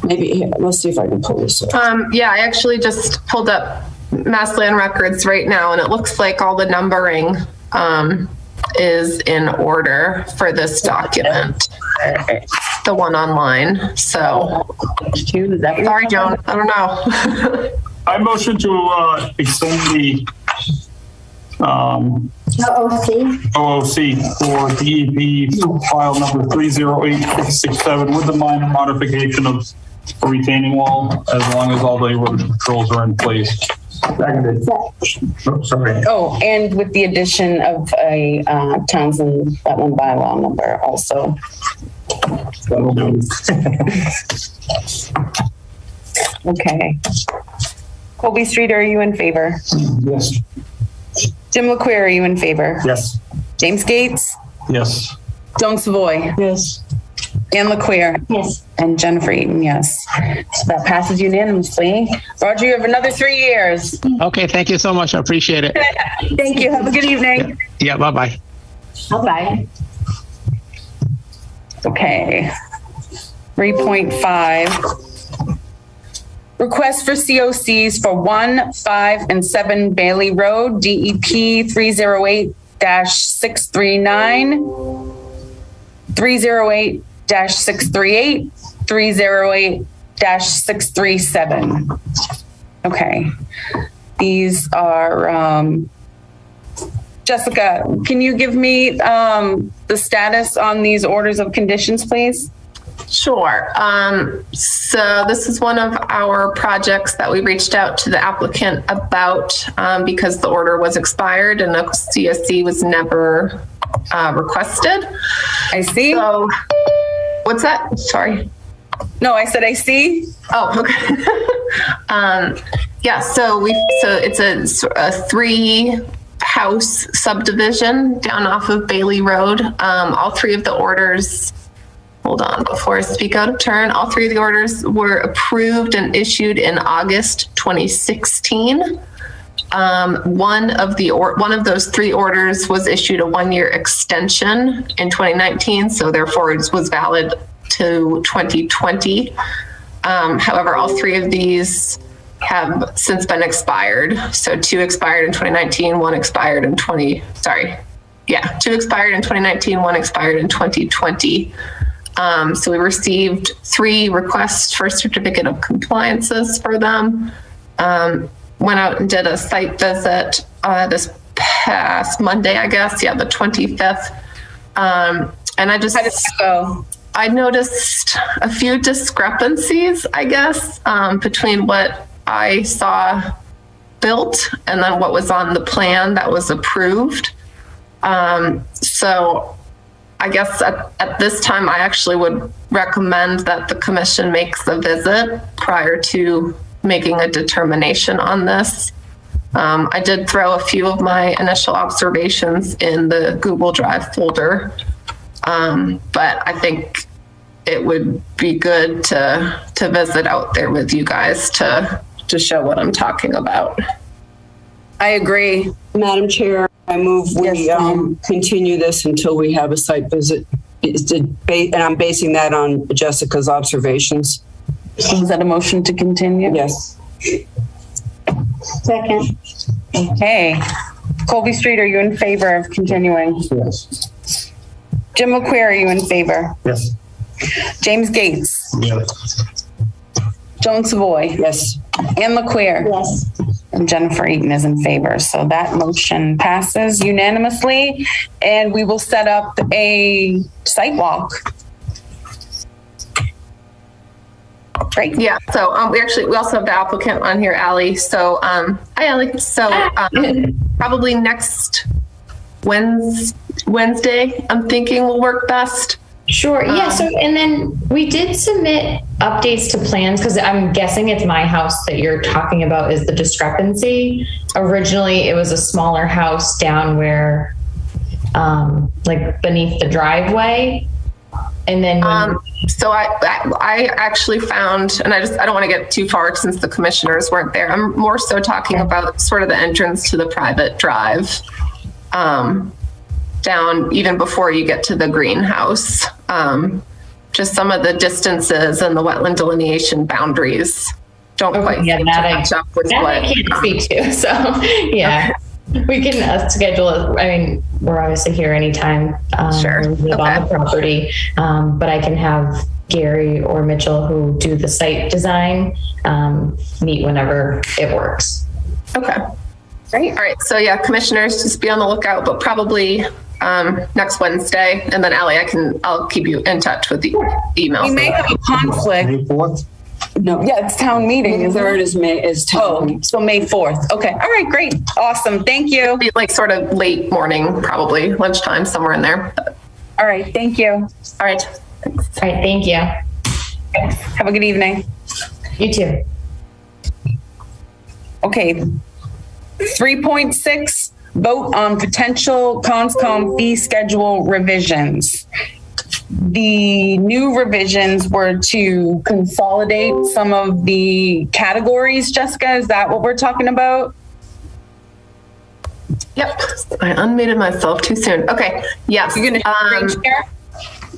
Maybe here, let's see if I can pull this up. Yeah, I actually just pulled up Mass Land Records right now, and it looks like all the numbering is in order for this document, the one online. So, sorry, Joan, I don't know. I motion to extend the OOC for DEP file number 308667 with the minor modification of a retaining wall, as long as all the erosion controls are in place. Seconded. Oh, sorry. Oh, and with the addition of a Townsend wetland bylaw number also. That'll do. Okay. Colby Streeter, are you in favor? Yes. Jim LaQueer, are you in favor? Yes. James Gates? Yes. Joan Savoy? Yes. Ann LaQueer? Yes. And Jennifer Eaton, yes. So that passes unanimously. Roger, you have another 3 years. Okay, thank you so much. I appreciate it. Thank you. Have a good evening. Yeah, bye-bye. Bye-bye. Okay. 3.5. Request for COCs for 1, 5, and 7 Bailey Road, DEP 308-639, 308-638, 308-637. Okay. These are, Jessica, can you give me the status on these orders of conditions, please? Sure. So this is one of our projects that we reached out to the applicant about because the order was expired and a CSC was never requested. I see. So, what's that? Sorry. No, I said I see. Oh, okay. Yeah. So it's a 3-house subdivision down off of Bailey Road. All 3 of the orders. Hold on, before I speak out of turn, all 3 of the orders were approved and issued in August 2016. One of those 3 orders was issued a 1-year extension in 2019, so therefore it was valid to 2020. However, all 3 of these have since been expired. So 2 expired in 2019, 1 expired in 2 expired in 2019, 1 expired in 2020. So we received 3 requests for certificate of compliances for them. Went out and did a site visit this past Monday, I guess. Yeah, the 25th. And I just How did it go? I noticed a few discrepancies, I guess, between what I saw built and then what was on the plan that was approved. So I guess at this time, I actually would recommend that the commission makes a visit prior to making a determination on this. I did throw a few of my initial observations in the Google Drive folder, but I think it would be good to visit out there with you guys to show what I'm talking about. I agree. Madam Chair, I move we continue this until we have a site visit. And I'm basing that on Jessica's observations. Is that a motion to continue? Yes. Second. Okay. Colby Street, are you in favor of continuing? Yes. Jim McQueer, are you in favor? Yes. James Gates? Yes. Joan Savoy? Yes. Ann LaQueer? Yes. And Jennifer Eaton is in favor. So that motion passes unanimously, and we will set up a site walk. Great. Yeah. So we also have the applicant on here, Allie. So hi, Allie. So probably next Wednesday, I'm thinking will work best. Sure. Yeah. So, and then we did submit updates to plans because I'm guessing it's my house that you're talking about is the discrepancy. Originally, it was a smaller house down where, like beneath the driveway. And then, so I actually found, and I don't want to get too far since the commissioners weren't there. I'm more so talking about sort of the entrance to the private drive, down even before you get to the greenhouse. Just some of the distances and the wetland delineation boundaries don't quite match up with what I can't speak to. So yeah. Okay. We can schedule it. I mean, we're obviously here anytime. Sure. We live on the property, but I can have Gary or Mitchell, who do the site design, meet whenever it works. Okay. Great. All right. So yeah, commissioners, just be on the lookout, but probably next Wednesday. And then Allie, I'll keep you in touch with the email. We may have a conflict. May 4th? No, yeah, it's town meeting. May 3rd is town. Oh, so May 4th. Okay. All right, great. Awesome. Thank you. It'll be like sort of late morning, probably lunchtime, somewhere in there. All right. Thank you. All right. All right. Thank you. Have a good evening. You too. Okay. 3.6, vote on potential CONSCOM fee schedule revisions. The new revisions were to consolidate some of the categories. Jessica, is that what we're talking about? Yep. I unmuted myself too soon. Okay. Yes. You're going to share?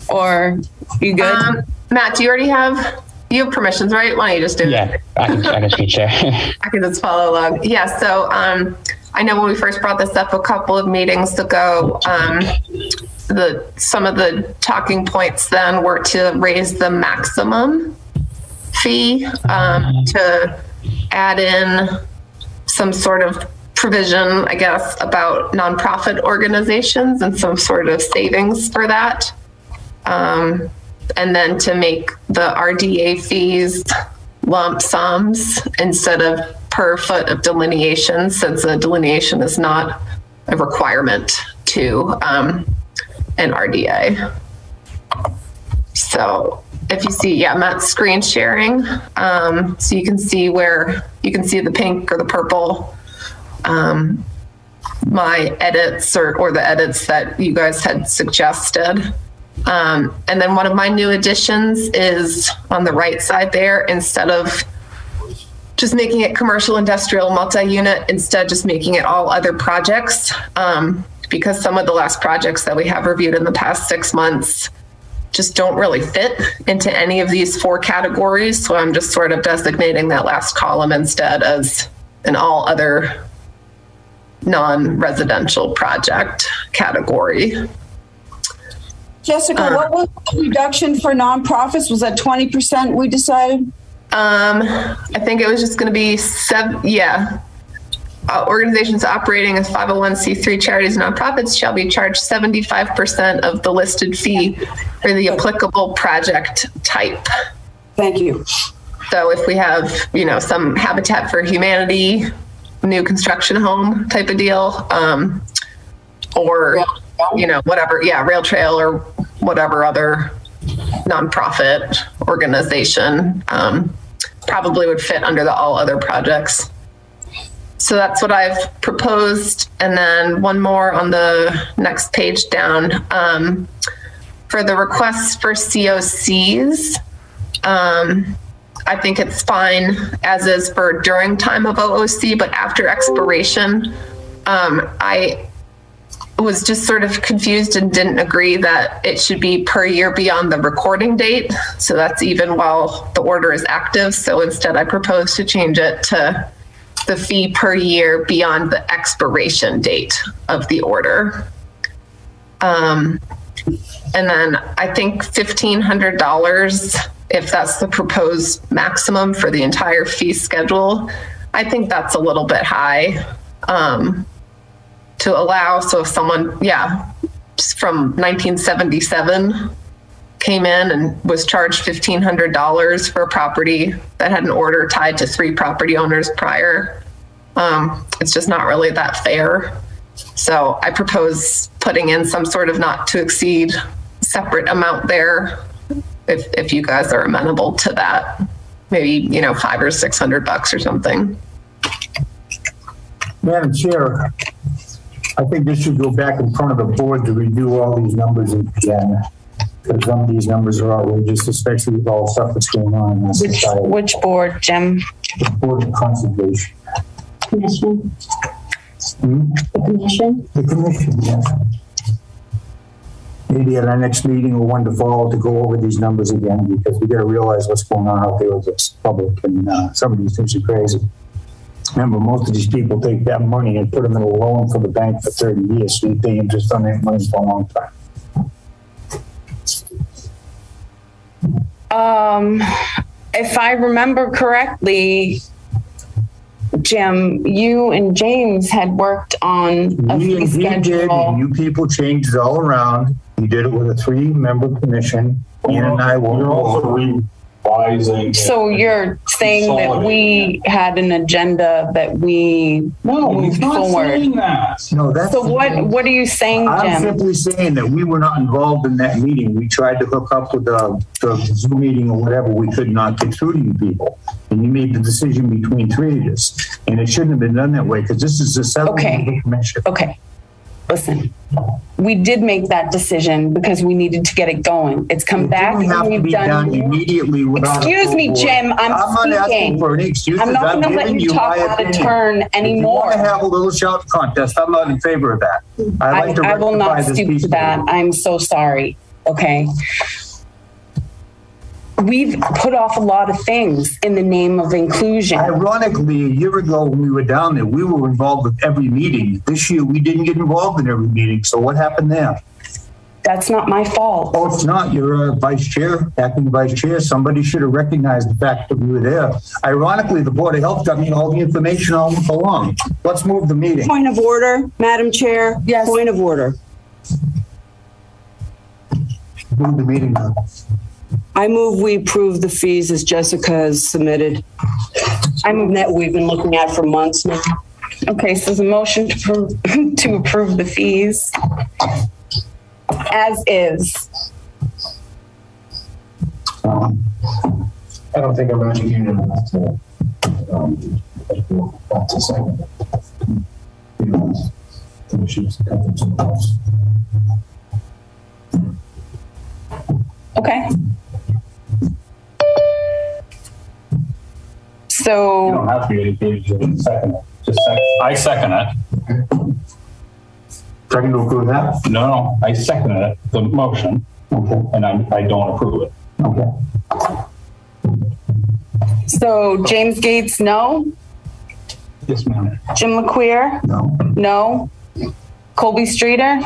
Or you good? Matt, do you already have permissions, right? Why don't you just do it? Yeah, I can screen share. I can just follow along. Yeah. So I know when we first brought this up a couple of meetings ago, some of the talking points then were to raise the maximum fee, to add in some sort of provision, I guess, about nonprofit organizations and some sort of savings for that. And then to make the RDA fees lump sums instead of per foot of delineation, since the delineation is not a requirement to an RDA. So if you see, Matt's screen sharing, so you can see where you can see the pink or the purple, my edits or the edits that you guys had suggested. And then one of my new additions is on the right side there, instead of just making it commercial, industrial, multi-unit, instead just making it all other projects. Because some of the last projects that we have reviewed in the past 6 months just don't really fit into any of these 4 categories. So I'm just sort of designating that last column instead as an all other non-residential project category. Jessica, what was the reduction for nonprofits? Was that 20% we decided? I think it was just going to be organizations operating as 501c3 charities and nonprofits shall be charged 75% of the listed fee for the applicable project type. Thank you. So if we have, some Habitat for Humanity, new construction home type of deal, or, whatever, Rail Trail or whatever other nonprofit organization, probably would fit under the all other projects. So that's what I've proposed. And then one more on the next page down, for the requests for COCs. I think it's fine as is for during time of OOC, but after expiration, I was just sort of confused and didn't agree that it should be per year beyond the recording date. So that's even while the order is active. So instead I proposed to change it to the fee per year beyond the expiration date of the order. And then I think $1,500, if that's the proposed maximum for the entire fee schedule, I think that's a little bit high to allow. So if someone, from 1977 came in and was charged $1,500 for a property that had an order tied to 3 property owners prior, it's just not really that fair. So I propose putting in some sort of not to exceed separate amount there, if you guys are amenable to that. Maybe, $500 or $600 or something. Madam Chair, I think this should go back in front of the board to review all these numbers again. Because some of these numbers are outrageous, especially with all the stuff that's going on in this society. Which board, Jim? The Board of Conservation. Commission. The commission? The commission, yes. Maybe at our next meeting or one to follow to go over these numbers again, because we got to realize what's going on out there with this public, and some of these things are crazy. Remember, most of these people take that money and put them in a loan for the bank for 30 years, so you pay interest on that money for a long time. If I remember correctly, Jim, you and James had worked on a fee schedule. You people changed it all around. You did it with a 3-member commission. Ian and I will. You're also revising. So you're saying that we had an agenda that we moved forward. Saying that. No, that's. So what are you saying, Jim? I'm simply saying that we were not involved in that meeting. We tried to hook up with the Zoom meeting or whatever. We could not get through to you people. And you made the decision between 3 of us. And it shouldn't have been done that way, because this is a settlement commission. Okay. Listen, we did make that decision because we needed to get it going. It's come back and we've done immediately. Excuse me, Jim. I'm not asking for any excuses. I'm not going to let you talk out of turn anymore. If you want to have a little shout contest, I'm not in favor of that. I will not stoop to that. I'm so sorry. Okay. We've put off a lot of things in the name of inclusion. Ironically, a year ago when we were down there, we were involved with every meeting. This year, we didn't get involved in every meeting. So what happened there? That's not my fault. Oh, it's not. You're a vice chair, acting vice chair. Somebody should have recognized the fact that we were there. Ironically, the Board of Health got me all the information all along. Let's move the meeting. Point of order, Madam Chair. Yes. Point of order. Move the meeting now. I move we approve the fees as Jessica has submitted. I move that we've been looking at for months now. Okay, so there's a motion to approve the fees as is. I don't think I'm educated enough to say the issues that come from someone else. Okay. So you don't have to be educated to second it. Just I second it. Second to approve that? No, I second it, the motion. Okay. And I don't approve it. Okay. So James Gates, no. Yes, ma'am. Jim LeQueer? No. No. Colby Streeter?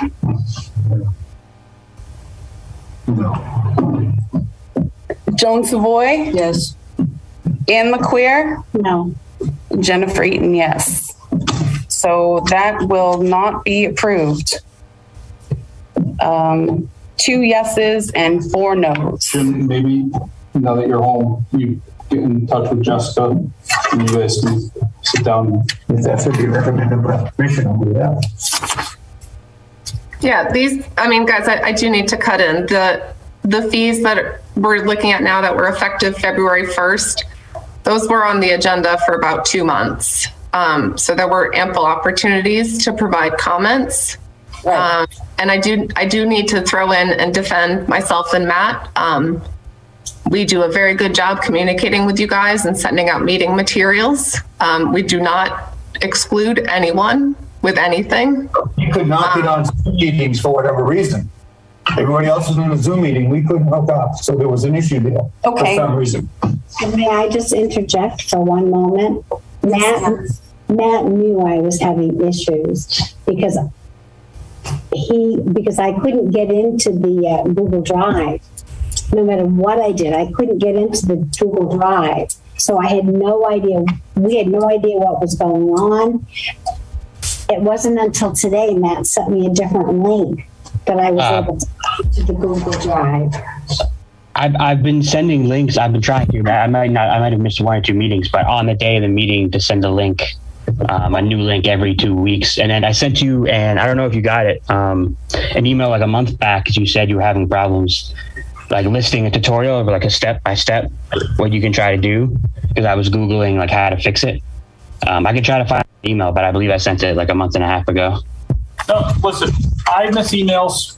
No. Joan Savoy? Yes. Ann LeQueer? No. Jennifer Eaton, yes. So that will not be approved. 2 yeses and 4 noes. Jim, maybe now that you're home, you get in touch with Jessica and you guys can sit down. If that's what you recommend, the commission will do that. Yeah, guys, I do need to cut in. The fees that we're looking at now that were effective February 1st, those were on the agenda for about 2 months. So there were ample opportunities to provide comments. Right. And I do need to throw in and defend myself and Matt. We do a very good job communicating with you guys and sending out meeting materials. We do not exclude anyone with anything. You could not get on Zoom meetings for whatever reason. Everybody else was in a Zoom meeting. We couldn't hook up. So there was an issue there for some reason. May I just interject for one moment? Matt, Matt knew I was having issues because I couldn't get into the Google Drive. No matter what I did, I couldn't get into the Google Drive. So I had no idea. We had no idea what was going on. It wasn't until today Matt sent me a different link that I was able to the Google Drive. I've been sending links. I've been trying to. I might have missed 1 or 2 meetings, but on the day of the meeting to send a link, a new link every 2 weeks. And then I sent you, and I don't know if you got it, an email like a month back because you said you were having problems, like listing a tutorial of like a step-by-step what you can try to do, because I was Googling like how to fix it. I could try to find an email, but I believe I sent it like a month and a half ago. No, listen, I miss emails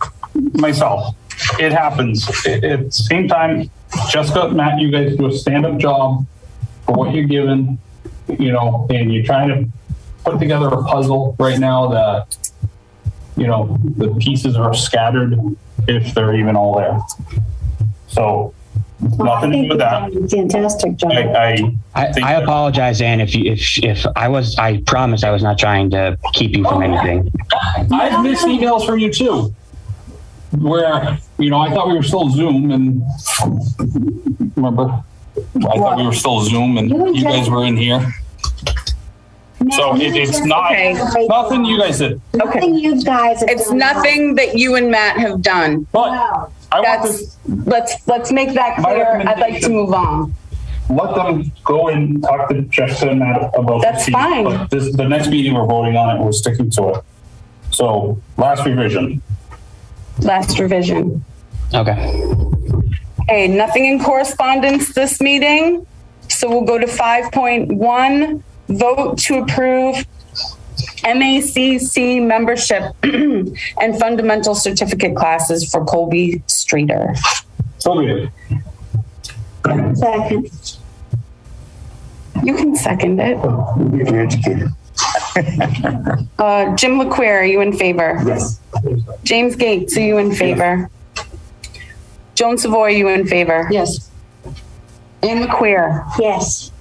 myself. It happens. At the same time, Jessica, Matt, you guys do a stand-up job for what you're given, you know, and you're trying to put together a puzzle right now that, you know, the pieces are scattered if they're even all there. So nothing to do with that. Fantastic job. I apologize, Ann, if I promise I was not trying to keep you from anything. I've missed emails from you too, where, you know, I thought we were still Zoom, and remember, I thought we were still Zoom and you guys were in here. So it's not nothing you guys did. Okay. You guys it's nothing that you and Matt have done. But let's make that clear. I'd like to move on. Let them go and talk to Jessica and Matt about that's fine. But the next meeting we're voting on it, we're sticking to it. So last revision. Okay. Okay, nothing in correspondence this meeting. So we'll go to 5.1, vote to approve MACC membership and fundamental certificate classes for Colby Streeter. So be it. Second. You can second it. You're educated. Jim LeQuire, are you in favor? Yes. James Gates, are you in favor? Joan Savoy, are you in favor? Yes. Ann LeQuire. Yes.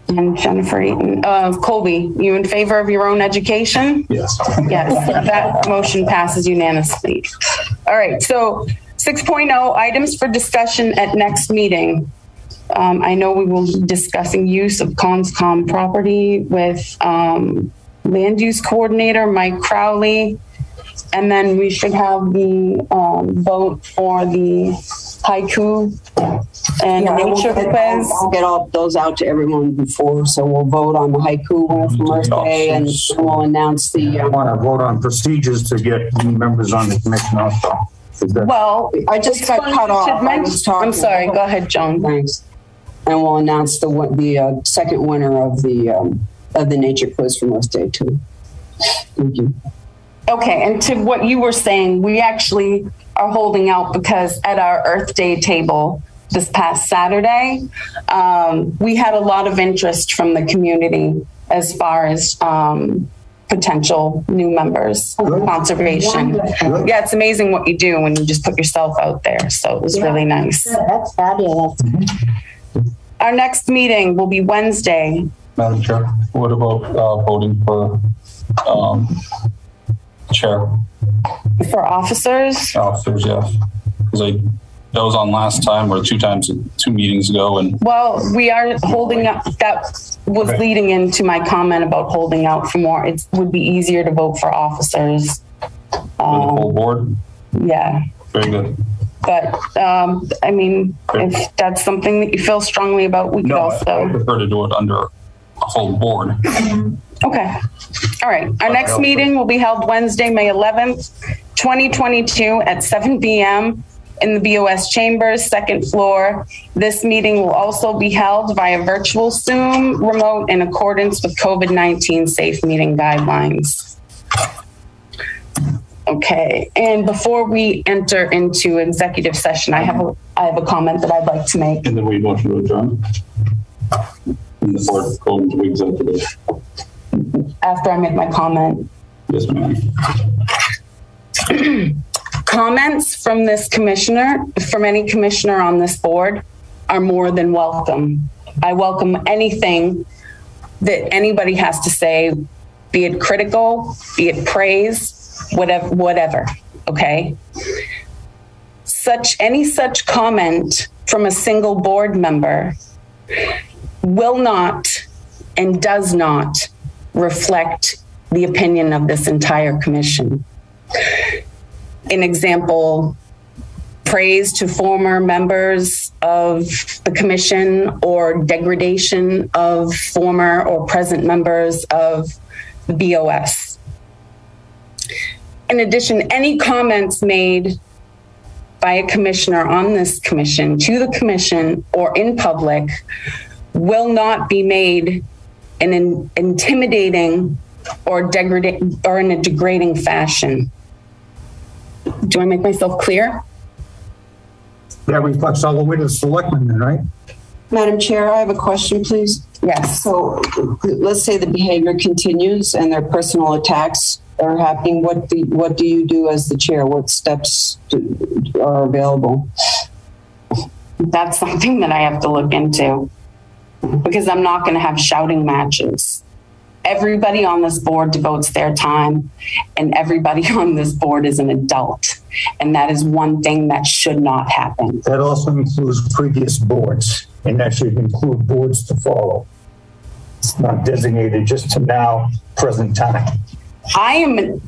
And Jennifer Eaton. Colby, you in favor of your own education? Yes. Yes, that motion passes unanimously. All right, so 6.0, items for discussion at next meeting. I know we will be discussing use of CONSCOM property with land use coordinator Mike Crowley. And then we should have the vote for the haiku and nature quiz. I'll get all those out to everyone before, so we'll vote on the haiku from Earth Day, and we'll announce the. I want to vote on procedures to get new members on the commission also. Well, I just got cut off. I'm sorry. Go ahead, Joan. Thanks. And we'll announce the second winner of the nature quiz from Earth Day too. Thank you. Okay, and to what you were saying, we actually are holding out because at our Earth Day table this past Saturday, we had a lot of interest from the community as far as potential new members of conservation. Yeah, it's amazing what you do when you just put yourself out there. So it was really nice. Yeah, that's fabulous. Our next meeting will be Wednesday. Madam Chair, what about voting for chair? For officers? Officers, yes. Because that was on last time or 2 meetings ago. And well, we are holding up. That was leading into my comment about holding out for more. It would be easier to vote for officers. For the whole board? Yeah. Very good. But I mean, if that's something that you feel strongly about, we could also. I prefer to do it under a full board. Okay. All right. Our next meeting will be held Wednesday, May 11th, 2022 at 7 p.m. in the BOS chambers, second floor. This meeting will also be held via virtual Zoom remote in accordance with COVID-19 safe meeting guidelines. Okay. And before we enter into executive session, I have a comment that I'd like to make. And then we motion to adjourn. And the board go into executive. After I make my comment. Yes, ma'am. Comments from this commissioner, from any commissioner on this board, are more than welcome. I welcome anything that anybody has to say, be it critical, be it praise, whatever, okay? Any such comment from a single board member will not and does not reflect the opinion of this entire commission. An example, praise to former members of the commission or degradation of former or present members of the BOS. In addition, any comments made by a commissioner on this commission to the commission or in public will not be made in an intimidating or in a degrading fashion. Do I make myself clear? That reflects all the way to the selectmen then, right? Madam Chair, I have a question, please. Yes. So let's say the behavior continues and their personal attacks are happening. What do you do as the chair? What steps are available? That's something that I have to look into, because I'm not going to have shouting matches. Everybody on this board devotes their time, and everybody on this board is an adult. And that is one thing that should not happen. That also includes previous boards, and that should include boards to follow. It's not designated just to now, present time. I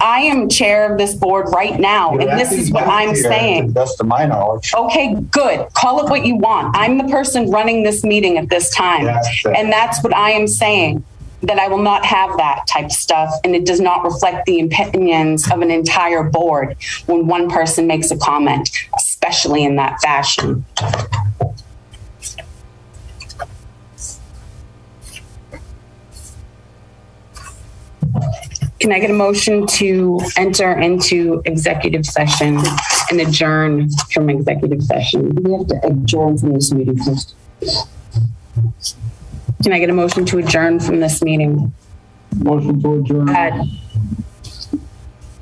am chair of this board right now, and this is what I'm saying. That's to my knowledge. Okay, good. Call it what you want. I'm the person running this meeting at this time. And that's what I am saying, that I will not have that type of stuff, and it does not reflect the opinions of an entire board when one person makes a comment, especially in that fashion. Can I get a motion to enter into executive session and adjourn from executive session? We have to adjourn from this meeting first. Can I get a motion to adjourn from this meeting? Motion to adjourn. At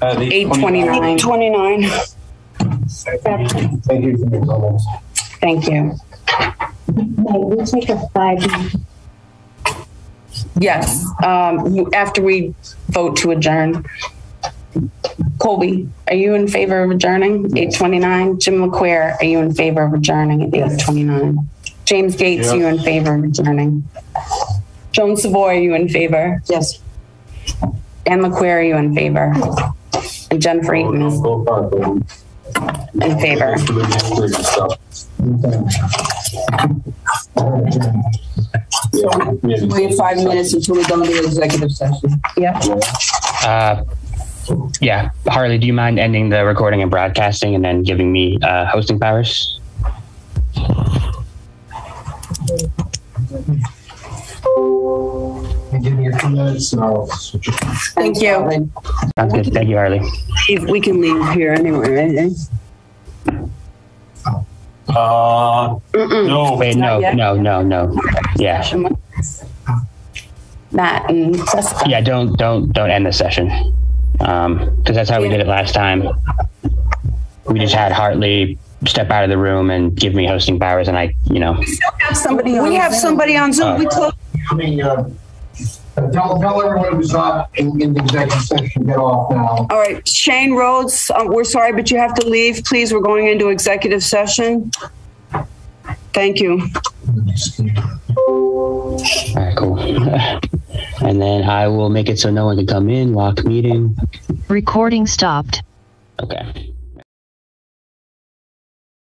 8:29. 8:29. Thank you for your comments. Thank you. May we take a 5-minute? Yes, after we vote to adjourn. Colby, are you in favor of adjourning? 8:29. Jim LeQuire, are you in favor of adjourning at 8:29? James Gates, are you in favor of adjourning? Joan Savoy, are you in favor? Yes. Ann LeQuire, are you in favor? And Jennifer Eaton is in favor. We have 5 minutes until we go into executive session. Yeah. Yeah. Harley, do you mind ending the recording and broadcasting and then giving me hosting powers? Give me your 2 minutes and I'll switch it. Thank you. Sounds good. Thank you, Harley. We can leave here anyway, right? No. Wait, no. Yeah. Matt and Jessica. Yeah, don't end the session. Because that's how we did it last time. We just had Hartley step out of the room and give me hosting powers, and I, We have somebody on Zoom. We close. Tell everyone who's not in the executive session, get off now. All right, Shane Rhodes, we're sorry, but you have to leave. Please, we're going into executive session. Thank you. all right, cool. And then I will make it so no one can come in, lock meeting. Recording stopped. Okay.